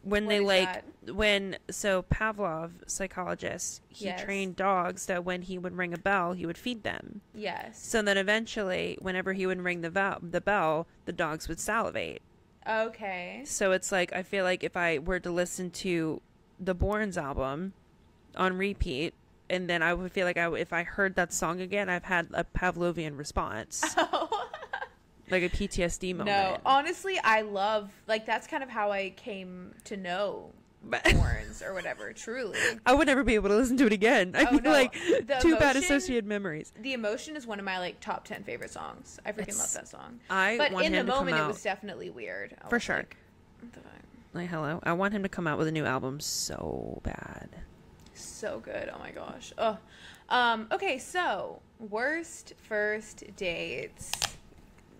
When What they is like, that? so Pavlov, psychologist, he Yes. trained dogs that when he would ring a bell, he would feed them. Yes. So then eventually, whenever he would ring the bell, the dogs would salivate. Okay. So it's like, I feel like if I were to listen to the Bournes album on repeat, and then I would feel like if I heard that song again, I've had a Pavlovian response. Oh. Like a PTSD moment. No, honestly, I love, like, that's kind of how I came to know Bournes or whatever, truly. I would never be able to listen to it again. I feel like The too bad Emotion- associated memories. The Emotion is one of my, like, top 10 favorite songs. I freaking love that song. I But want in him the to come moment, it out. was definitely weird. I For was sure. like, what the fuck? Like, hello. I want him to come out with a new album so bad. So good. Oh my gosh. Oh. Okay, so worst first dates.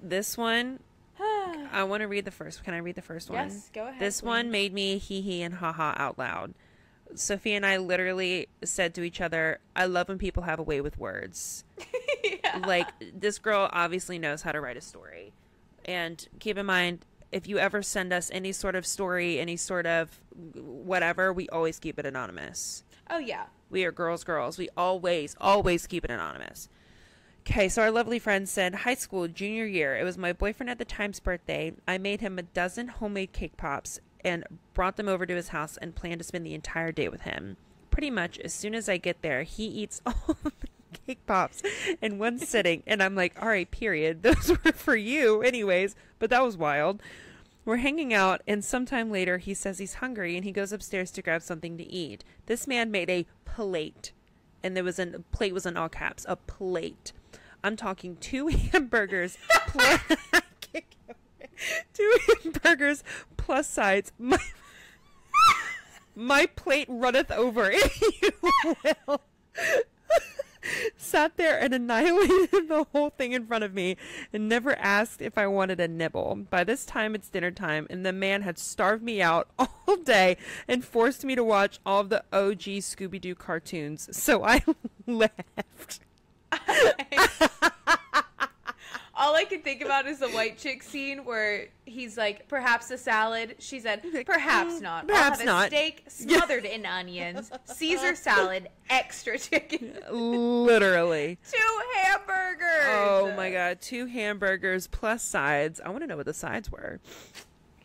This one, I want to read the first. Can I read the first one? Yes, go ahead. This one made me hee hee and ha ha out loud. Sophie and I literally said to each other, I love when people have a way with words. Yeah. Like, this girl obviously knows how to write a story. And keep in mind, if you ever send us any sort of story, any sort of whatever, we always keep it anonymous. Oh yeah. We are girls. We always keep it anonymous. Okay, so our lovely friend said, high school, junior year. It was my boyfriend at the time's birthday. I made him a dozen homemade cake pops and brought them over to his house and planned to spend the entire day with him. Pretty much as soon as I get there, he eats all of the cake pops in one sitting. And I'm like, all right, period. Those were for you anyways. But that was wild. We're hanging out, and sometime later, he says he's hungry, and he goes upstairs to grab something to eat. This man made a plate, and plate was in all caps, a plate. I'm talking 2 hamburgers plus 2 hamburgers plus sides. My plate runneth over, if you will. Sat there and annihilated the whole thing in front of me and never asked if I wanted a nibble. By this time, it's dinner time, and the man had starved me out all day and forced me to watch all of the OG Scooby-Doo cartoons. So I left. All I can think about is the white chick scene where he's like, perhaps a salad. She said, perhaps not. Perhaps I'll have not. a steak smothered in onions, Caesar salad, extra chicken. Literally. 2 hamburgers. Oh my God. 2 hamburgers plus sides. I want to know what the sides were.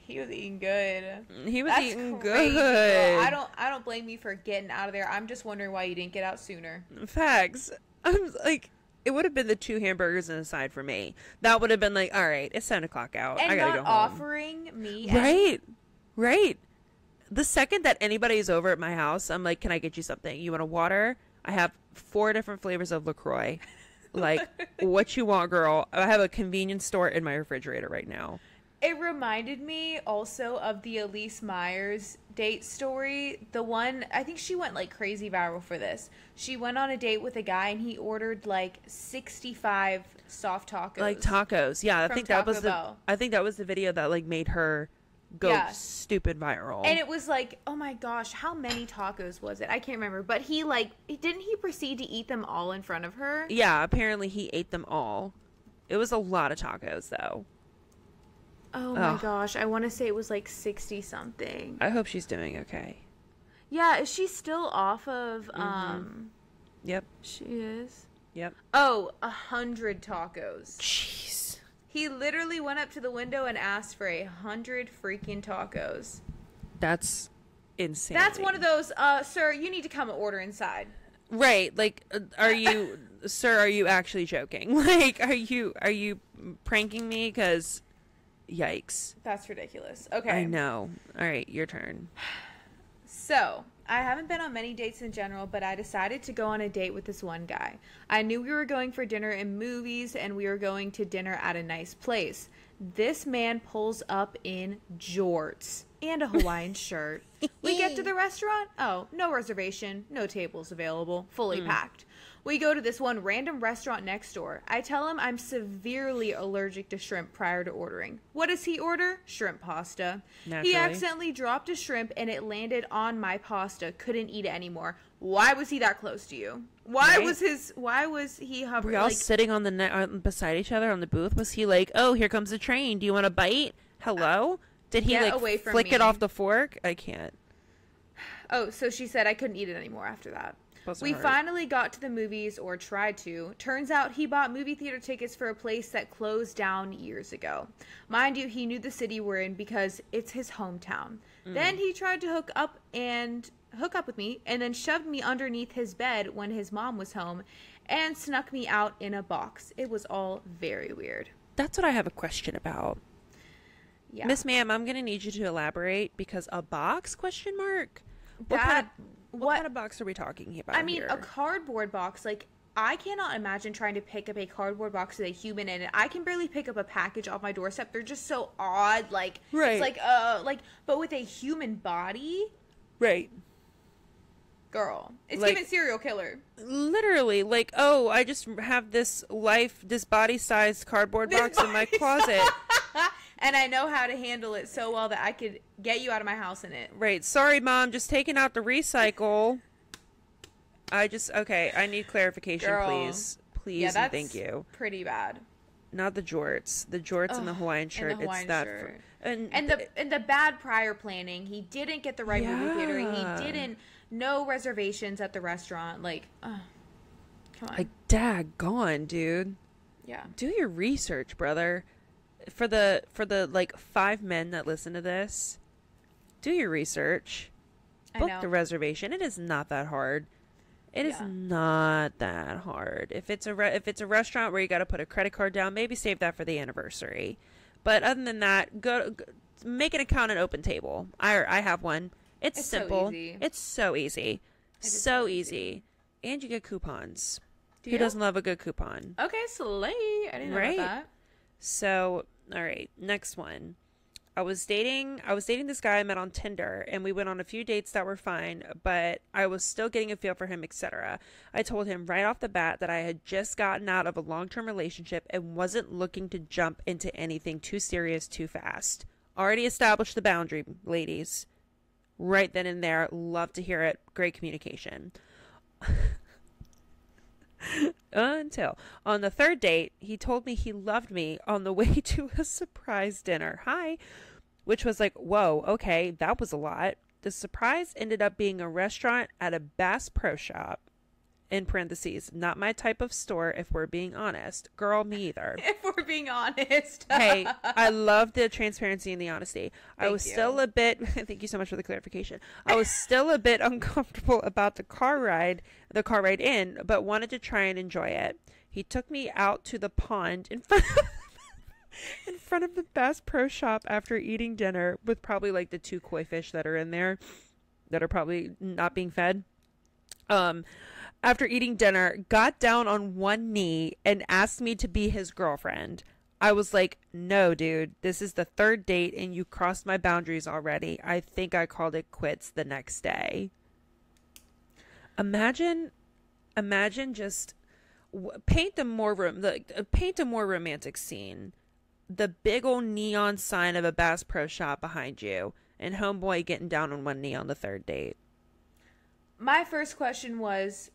He was eating good. He was That's eating crazy, good. girl. I don't blame you for getting out of there. I'm just wondering why you didn't get out sooner. Facts. I'm like, it would have been the 2 hamburgers and a side for me. That would have been like, all right, it's time to clock out. And I gotta not go home. offering me. Right. The second that anybody's over at my house, I'm like, can I get you something? You want a water? I have 4 different flavors of LaCroix. Like, what you want, girl? I have a convenience store in my refrigerator right now. It reminded me also of the Elise Myers date story. The one, I think she went like crazy viral for this. She went on a date with a guy and he ordered like 65 soft tacos. Like tacos. Yeah, From I think that was Taco Bell. the video that like made her go stupid viral. And it was like, oh my gosh, how many tacos was it? I can't remember. But didn't he proceed to eat them all in front of her? Yeah, apparently he ate them all. It was a lot of tacos though. Oh my gosh, I want to say it was like 60 something. I hope she's doing okay. Yeah, is she still off of Yep. She is. Yep. Oh, 100 tacos. Jeez. He literally went up to the window and asked for 100 freaking tacos. That's insane. That's one of those, sir, you need to come and order inside. Right. Like, are you, sir, are you actually joking? Like, are you pranking me? Because, yikes. That's ridiculous. Okay. I know. All right, your turn. So, I haven't been on many dates in general, but I decided to go on a date with this one guy. I knew we were going for dinner and movies, and we were going to dinner at a nice place. This man pulls up in jorts and a Hawaiian shirt. We get to the restaurant. Oh, no reservation, no tables available, fully packed. We go to this one random restaurant next door. I tell him I'm severely allergic to shrimp prior to ordering. What does he order? Shrimp pasta. Naturally. He accidentally dropped a shrimp and it landed on my pasta. Couldn't eat it anymore. Why was he that close to you? Why was he hovering? Were y'all like, sitting on the beside each other on the booth? Was he like, oh, here comes the train. Do you want a bite? Hello? Did he get like away from flick me. it off the fork? I can't. Oh, so she said I couldn't eat it anymore after that. We Hard. finally got to the movies, or tried to. Turns out he bought movie theater tickets for a place that closed down years ago. Mind you, he knew the city we're in because it's his hometown. Then he tried to hook up with me, and then shoved me underneath his bed when his mom was home, and snuck me out in a box. It was all very weird. That's what I have a question about. Yeah. Miss Ma'am, I'm gonna need you to elaborate, because a box? Question mark. What kind of box are we talking about? I mean, here? a cardboard box. Like, I cannot imagine trying to pick up a cardboard box with a human in it. I can barely pick up a package off my doorstep. They're just so odd. Like, right. It's like, but with a human body, right? Girl, it's like, giving serial killer. Literally, like, oh, I just have this body-sized cardboard box in my closet. And I know how to handle it so well that I could get you out of my house in it. Right. Sorry, Mom. Just taking out the recycle. Okay, I need clarification, Girl. Please. Please, and thank you. Pretty bad. Not the jorts. The jorts and the Hawaiian shirt. And the Hawaiian it's that. shirt. And the bad prior planning. He didn't get the right movie theater. He didn't know reservations at the restaurant. Like, come on. Like, daggone, dude. Yeah. Do your research, brother. For the like 5 men that listen to this, do your research. Book the reservation. It is not that hard. It is not that hard. If it's a restaurant where you got to put a credit card down, maybe save that for the anniversary. But other than that, go make an account at Open Table. I have one. It's simple. So easy. It's so easy. So easy. And you get coupons. Who doesn't love a good coupon? Okay, slay. I didn't know about that. So, all right, next one. I was dating this guy I met on Tinder, and we went on a few dates that were fine, but I was still getting a feel for him, etc. I told him right off the bat that I had just gotten out of a long-term relationship and wasn't looking to jump into anything too serious too fast. Already established the boundary, ladies. Right then and there. Love to hear it. Great communication. Until on the 3rd date, he told me he loved me on the way to a surprise dinner. Hi. Which was like, whoa, okay, that was a lot. The surprise ended up being a restaurant at a Bass Pro Shop. In parentheses, not my type of store, if we're being honest. Girl, me either. If we're being honest. Hey, I love the transparency and the honesty. Thank you. Still a bit, thank you so much for the clarification. I was still a bit uncomfortable about the car ride in, but wanted to try and enjoy it. He took me out to the pond in front of the Bass Pro Shop after eating dinner with probably like the 2 koi fish that are in there that are probably not being fed. After eating dinner, got down on one knee and asked me to be his girlfriend. I was like, no, dude, this is the 3rd date and you crossed my boundaries already. I think I called it quits the next day. Imagine just paint a more romantic scene. The big old neon sign of a Bass Pro Shop behind you and homeboy getting down on one knee on the 3rd date. My first question was,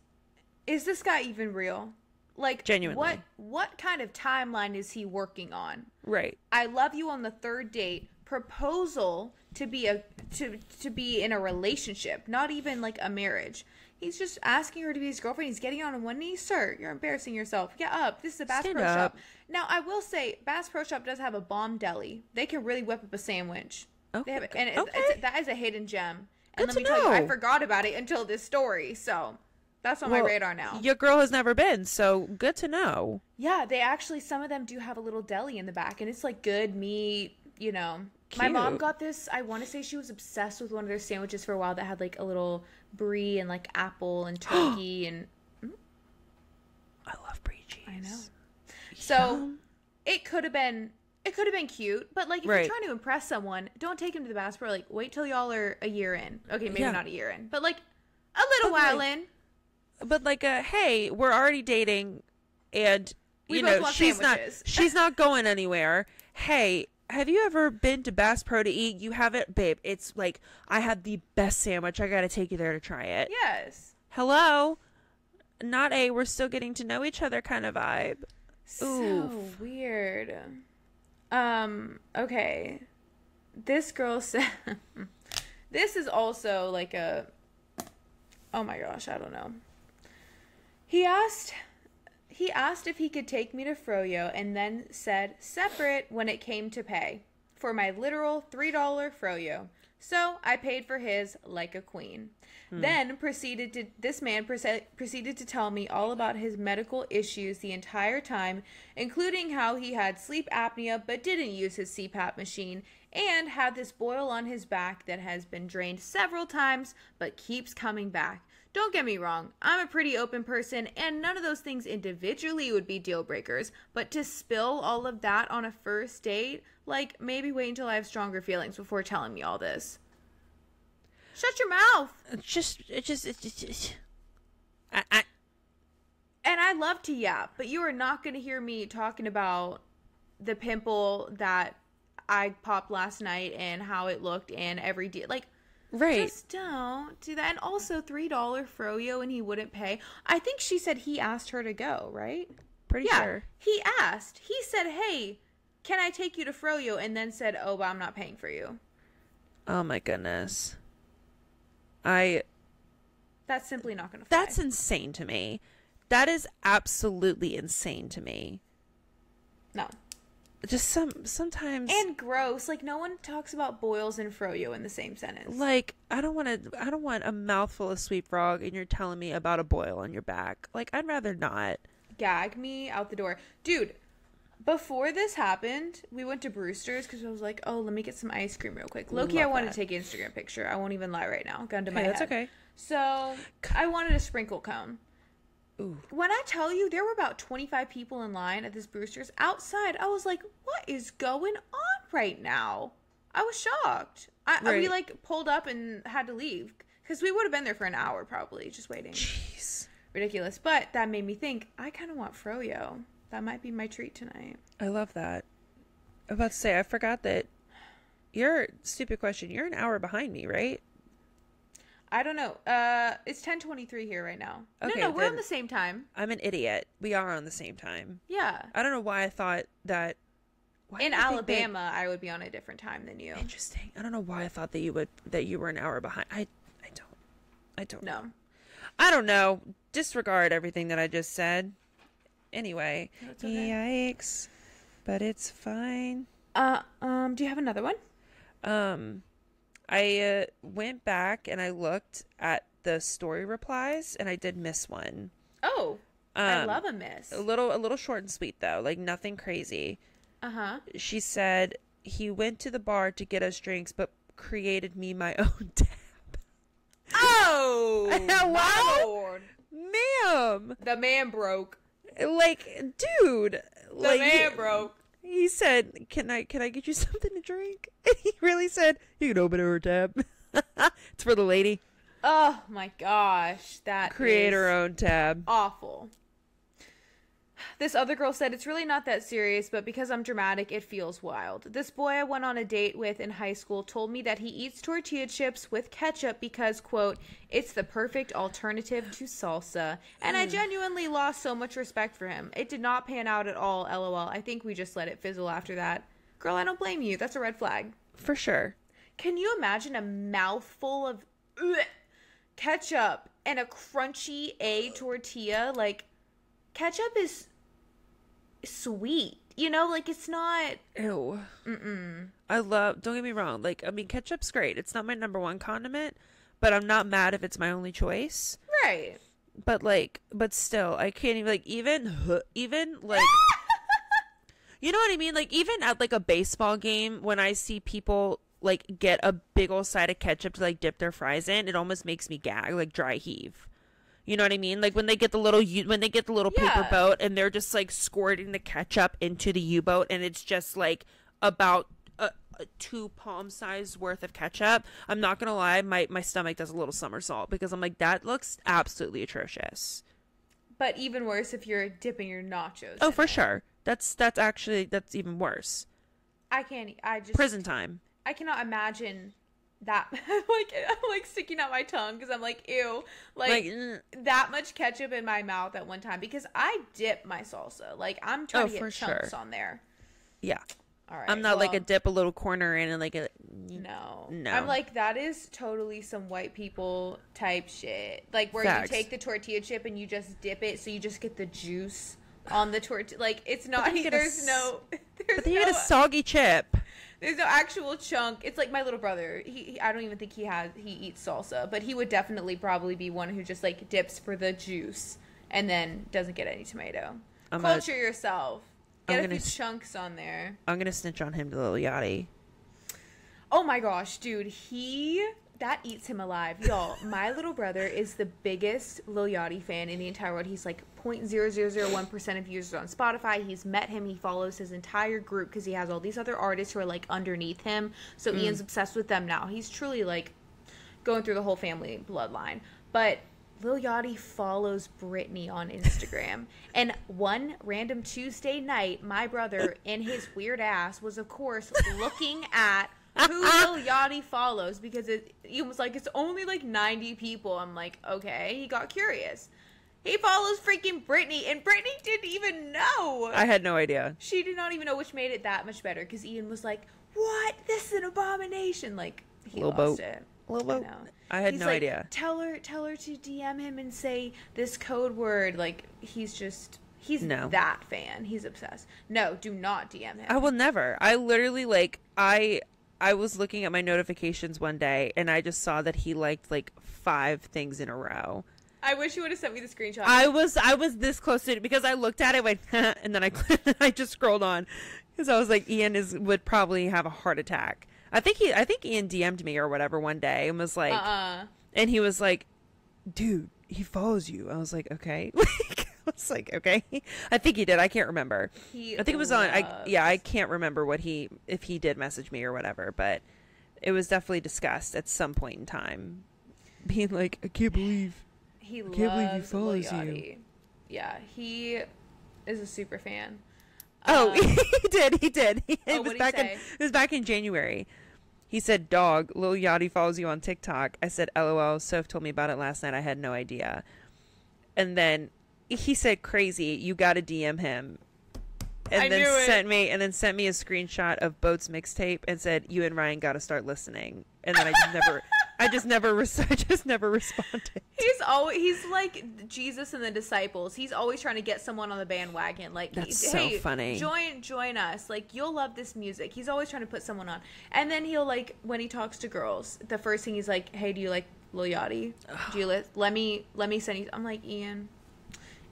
is this guy even real? Like, genuinely, what kind of timeline is he working on? Right. I love you on the 3rd date. Proposal to be in a relationship, not even like a marriage. He's just asking her to be his girlfriend. He's getting on one knee. Sir, you're embarrassing yourself. Get up. This is a Bass Pro Shop. Now, I will say, Bass Pro Shop does have a bomb deli. They can really whip up a sandwich. Okay. That is a hidden gem. And let me tell you, I forgot about it until this story. So that's on my radar now. Your girl has never been, so good to know. Yeah, they actually, some of them do have a little deli in the back, and it's like good meat, you know. Cute. My mom got this. I want to say she was obsessed with one of their sandwiches for a while that had like a little brie and like apple and turkey and. I love brie cheese. I know. So it could have been cute, but like if you're trying to impress someone, don't take him to the Bass Pro. Like wait till y'all are a year in. Okay, maybe not a year in, but like a little while in. But like hey, we're already dating, and you know she's not going anywhere. Hey, have you ever been to Bass Pro to eat? You haven't, babe. It's like, I had the best sandwich. I gotta take you there to try it. Yes. Hello? Not we're still getting to know each other kind of vibe. So weird. Okay. this girl said, this is also like a, oh my gosh, I don't know. He asked if he could take me to Froyo and then said separate when it came to pay for my literal $3 Froyo. So I paid for his like a queen. Then this man proceeded to tell me all about his medical issues the entire time, including how he had sleep apnea but didn't use his CPAP machine and had this boil on his back that has been drained several times but keeps coming back. Don't get me wrong, I'm a pretty open person and none of those things individually would be deal breakers, but to spill all of that on a first date, like maybe wait until I have stronger feelings before telling me all this. Shut your mouth. And I love to yap, but you are not going to hear me talking about the pimple that I popped last night and how it looked and every day. Like, right. Just don't do that. And also $3 Froyo and he wouldn't pay. I think she said he asked her to go, right? Pretty sure. He asked. He said, hey, can I take you to Froyo? And then said, oh, but I'm not paying for you. Oh my goodness. That's simply not going to fly. That's insane to me. That is absolutely insane to me. No. Just sometimes. And gross. Like, no one talks about boils and Froyo in the same sentence. Like, I don't want a mouthful of sweet frog and you're telling me about a boil on your back. Like, I'd rather not. Gag me out the door. Dude, before this happened, we went to Brewster's because I was like, oh, let me get some ice cream real quick. Low-key, I wanted to take an Instagram picture. I won't even lie right now. Gun to my head. That's okay. So, I wanted a sprinkle cone. Ooh. When I tell you there were about 25 people in line at this Brewster's outside, I was like, what is going on right now? I was shocked. We like pulled up and had to leave because we would have been there for an hour probably just waiting. Jeez. Ridiculous. But that made me think, I kind of want Froyo. That might be my treat tonight. I love that. I'm about to say, I forgot that stupid question. You're an hour behind me, right? I don't know. It's 10:23 here right now. Okay, no, we're on the same time. I'm an idiot. We are on the same time. Yeah. I don't know why I thought that. In Alabama, I would be on a different time than you. Interesting. I don't know why I thought that you were an hour behind. I don't know. I don't know. Disregard everything that I just said. Anyway. Okay. Yikes. But it's fine. Do you have another one? I went back and I looked at the story replies and I did miss one. Oh, I love a miss. A little short and sweet though, like nothing crazy. Uh-huh. She said he went to the bar to get us drinks, but created me my own tab. Oh, wow, ma'am. The man broke. Like, dude, the man broke. He said, "Can I get you something to drink?" And he really said, "You can open her tab." It's for the lady. Oh my gosh, that create her own tab. Awful. This other girl said, it's really not that serious, but because I'm dramatic, it feels wild. This boy I went on a date with in high school told me that he eats tortilla chips with ketchup because, quote, it's the perfect alternative to salsa. And I genuinely lost so much respect for him. It did not pan out at all, LOL. I think we just let it fizzle after that. Girl, I don't blame you. That's a red flag. For sure. Can you imagine a mouthful of ketchup and a crunchy tortilla? Like, ketchup is sweet, you know, like it's not. Ew. Don't get me wrong, like, I mean, ketchup's great. It's not my number one condiment, but I'm not mad if it's my only choice. Right. But still, I can't even, like, even like, you know what I mean? Like, even at like a baseball game, when I see people like get a big old side of ketchup to like dip their fries in, it almost makes me gag, like dry heave. You know what I mean? Like when they get the little paper boat and they're just like squirting the ketchup into the U-boat and it's just like about a 2 palm size worth of ketchup. I'm not gonna lie, my stomach does a little somersault because I'm like, that looks absolutely atrocious. But even worse if you're dipping your nachos. Oh, for sure. That's even worse. Prison time. I cannot imagine that I'm like sticking out my tongue because I'm like, ew, like that much ketchup in my mouth at one time because I dip my salsa. Like I'm trying to get chunks on there. Yeah. All right. I'm not like a dip a little corner in and like a no. No. I'm like, that is totally some white people type shit. Like where Facts. you take the tortilla chip and you just dip it so you just get the juice on the tortilla. Like it's not. But then you no, get a soggy chip. There's no actual chunk. It's like my little brother. He I don't even think he eats salsa, but he would definitely probably be one who just like dips for the juice and then doesn't get any tomato. Culture yourself. Get a few chunks on there. I'm gonna snitch on him to Lil Yachty. Oh my gosh, dude, that eats him alive. Y'all, my little brother is the biggest Lil Yachty fan in the entire world. He's like 0.0001% of users on Spotify. He's met him. He follows his entire group because he has all these other artists who are like underneath him. So Ian's obsessed with them now. He's truly like going through the whole family bloodline. But Lil Yachty follows Britney on Instagram. And one random Tuesday night, my brother and his weird ass was, of course, looking at who Lil Yachty follows because he was like, it's only like 90 people. I'm like, okay. He got curious. He follows freaking Britney, and Britney didn't even know. I had no idea. She did not even know, which made it that much better because Ian was like, what? This is an abomination. Like, he lost it. I had no idea. Tell her to DM him and say this code word. Like, he's that fan. He's obsessed. No, do not DM him. I will never. I literally I was looking at my notifications one day and I just saw that he liked like 5 things in a row. I wish you would have sent me the screenshot. I was this close to it because I looked at it, went, and then I just scrolled on because I was like, Ian would probably have a heart attack. I think Ian DM'd me or whatever one day and was like, and he was like, dude, he follows you. I was like, okay. I was like, okay. I think he did. I can't remember. I think it was on. I can't remember if he did message me or whatever, but it was definitely discussed at some point in time, being like, I can't believe he follows you. Yeah, he is a super fan. Oh, he did. It was back in January. He said, dog, Lil Yachty follows you on TikTok. I said, LOL, Soph told me about it last night. I had no idea. And then he said, crazy, you got to DM him. And sent me a screenshot of Boat's mixtape and said, you and Ryan got to start listening. And then I just never responded. He's like Jesus and the disciples. He's always trying to get someone on the bandwagon. Like, that's so funny. Join us. Like, you'll love this music. He's always trying to put someone on. And then he'll like, when he talks to girls, the first thing he's like, hey, do you like Lil Yachty? Do you let me send you? I'm like, Ian,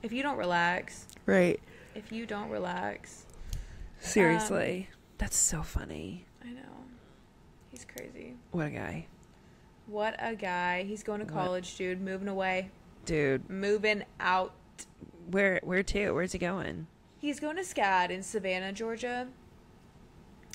if you don't relax, right? If you don't relax, seriously, that's so funny. I know. He's crazy. What a guy. He's going to college, dude. Moving away. Dude. Moving out. Where to? Where's he going? He's going to SCAD in Savannah, Georgia.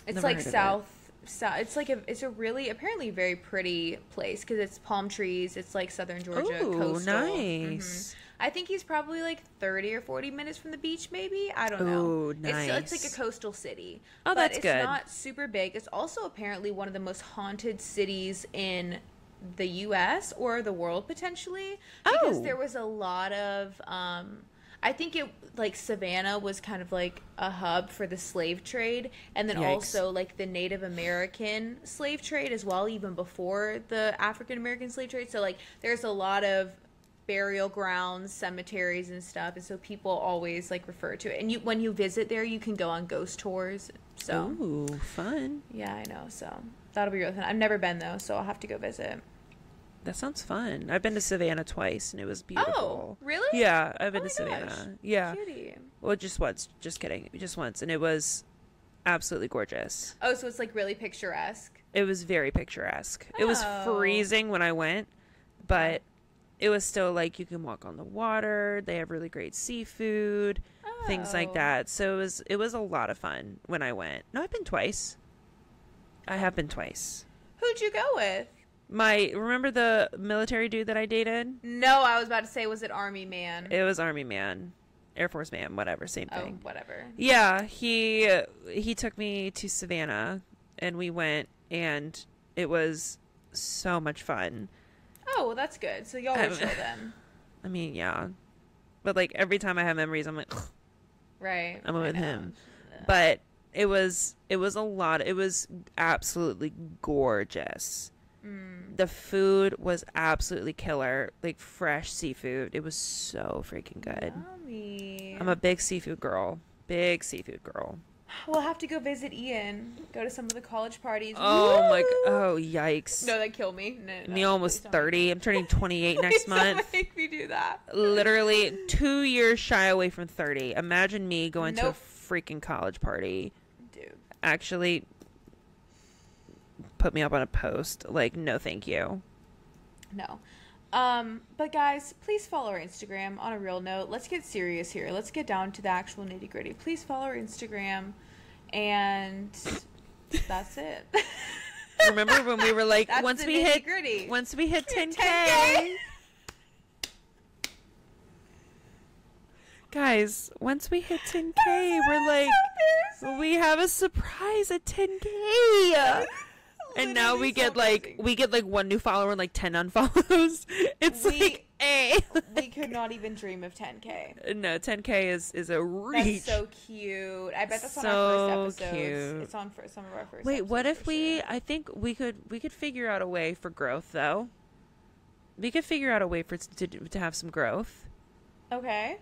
It's never like south. It's a really apparently very pretty place because it's palm trees. It's like southern Georgia. Ooh, coastal. Nice. Mm-hmm. I think he's probably like 30 or 40 minutes from the beach, maybe. I don't know. Oh, nice. It's like a coastal city. Oh, that's good. But it's not super big. It's also apparently one of the most haunted cities in the U.S. or the world, potentially. Because there was a lot of... I think Savannah was kind of like a hub for the slave trade, and then also like the Native American slave trade as well, even before the African American slave trade. So like there's a lot of burial grounds, cemeteries and stuff, and so people always like refer to it. And when you visit there, you can go on ghost tours. So ooh, fun. Yeah, I know. So that'll be really fun. I've never been though, so I'll have to go visit. That sounds fun. I've been to Savannah twice, and it was beautiful. Oh, really? Yeah, I've been to Savannah. Gosh. Yeah. Cutie. Well, just once. Just kidding. Just once, and it was absolutely gorgeous. Oh, so it's like really picturesque. It was very picturesque. Oh. It was freezing when I went, but it was still like you can walk on the water. They have really great seafood, things like that. So it was a lot of fun when I went. No, I've been twice. I have been twice. Who'd you go with? Remember the military dude that I dated? No, I was about to say, was it Army Man? It was Army Man. Air Force Man, whatever, same thing. Oh, whatever. Yeah, he took me to Savannah, and we went, and it was so much fun. Oh, well, that's good. So y'all were chill then. I mean, yeah. But, like, every time I have memories, I'm like, right. I'm with him. But It was a lot. It was absolutely gorgeous. The food was absolutely killer. Like fresh seafood. It was so freaking good. Yummy. I'm a big seafood girl. Big seafood girl. We'll have to go visit Ian. Go to some of the college parties. Oh Woo! my god. Oh, yikes. No, that killed me. No, Me almost 30. I'm turning 28 next month. Don't make me do that. Literally 2 years shy away from 30. Imagine me going to a freaking college party. Dude. Actually, put me up on a post. Like, no thank you. No. But guys, please follow our Instagram. On a real note, let's get serious here. Let's get down to the actual nitty gritty. Please follow our Instagram, and that's it. Remember when we were like, once we hit 10K, guys, once we hit 10K, we're like, we have a surprise at 10K. And now we get like one new follower and like 10 unfollows. It's we could not even dream of 10K. No, 10K is a reach. That's so cute. I bet that's on our first episodes. Cute. It's on for some of our first. Wait, what if sure. I think we could figure out a way for growth though. We could figure out a way to have some growth. Okay.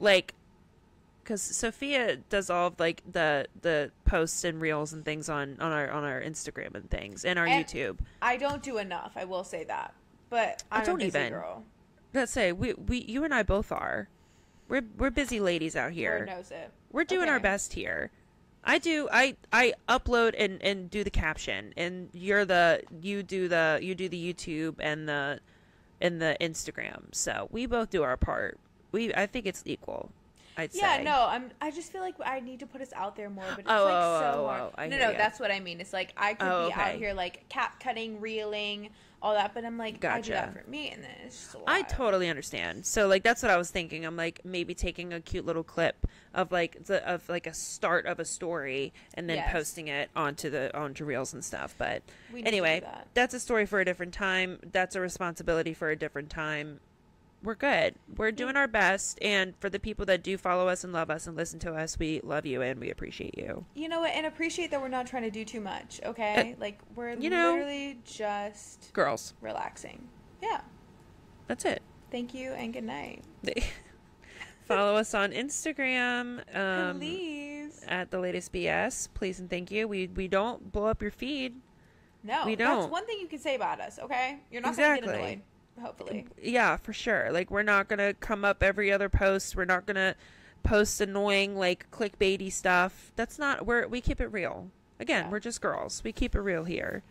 Like, because Sophia does all of like the posts and reels and things on our Instagram and things and our YouTube. I don't do enough. I will say that, but I'm a busy girl. Let's say you and I both are. We're busy ladies out here. Lord knows it. We're doing our best here. I upload and do the caption, and you do the YouTube and the Instagram. So we both do our part. I think it's equal. I'd say. Yeah, no, I just feel like I need to put us out there more, but it's so hard. No, that's what I mean. It's like I could be out here like cap cutting, reeling, all that, but I'm like, I do that for me, and then it's just a lot. I totally understand. So like that's what I was thinking. I'm like maybe taking a cute little clip of like a start of a story and then posting it onto reels and stuff. But anyway, that's a story for a different time. That's a responsibility for a different time. We're good. We're doing our best. And for the people that do follow us and love us and listen to us, we love you and we appreciate you. You know what? And appreciate that we're not trying to do too much, okay? Like, we're literally just... girls. Relaxing. Yeah. That's it. Thank you and good night. Follow us on Instagram. Please. At The Latest BS. Please and thank you. We don't blow up your feed. No. We don't. That's one thing you can say about us, okay? You're not going to get annoyed. Hopefully. Yeah, for sure. Like, we're not going to come up every other post. We're not going to post annoying, like, clickbaity stuff. That's not... We keep it real. Again, we're just girls. We keep it real here.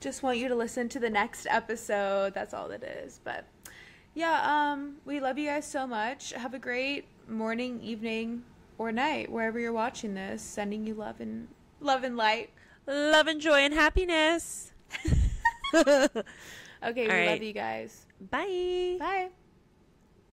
Just want you to listen to the next episode. That's all it is. But, yeah, we love you guys so much. Have a great morning, evening, or night, wherever you're watching this. Sending you love and light. Love and joy and happiness. Okay, we love you guys. Bye. Bye.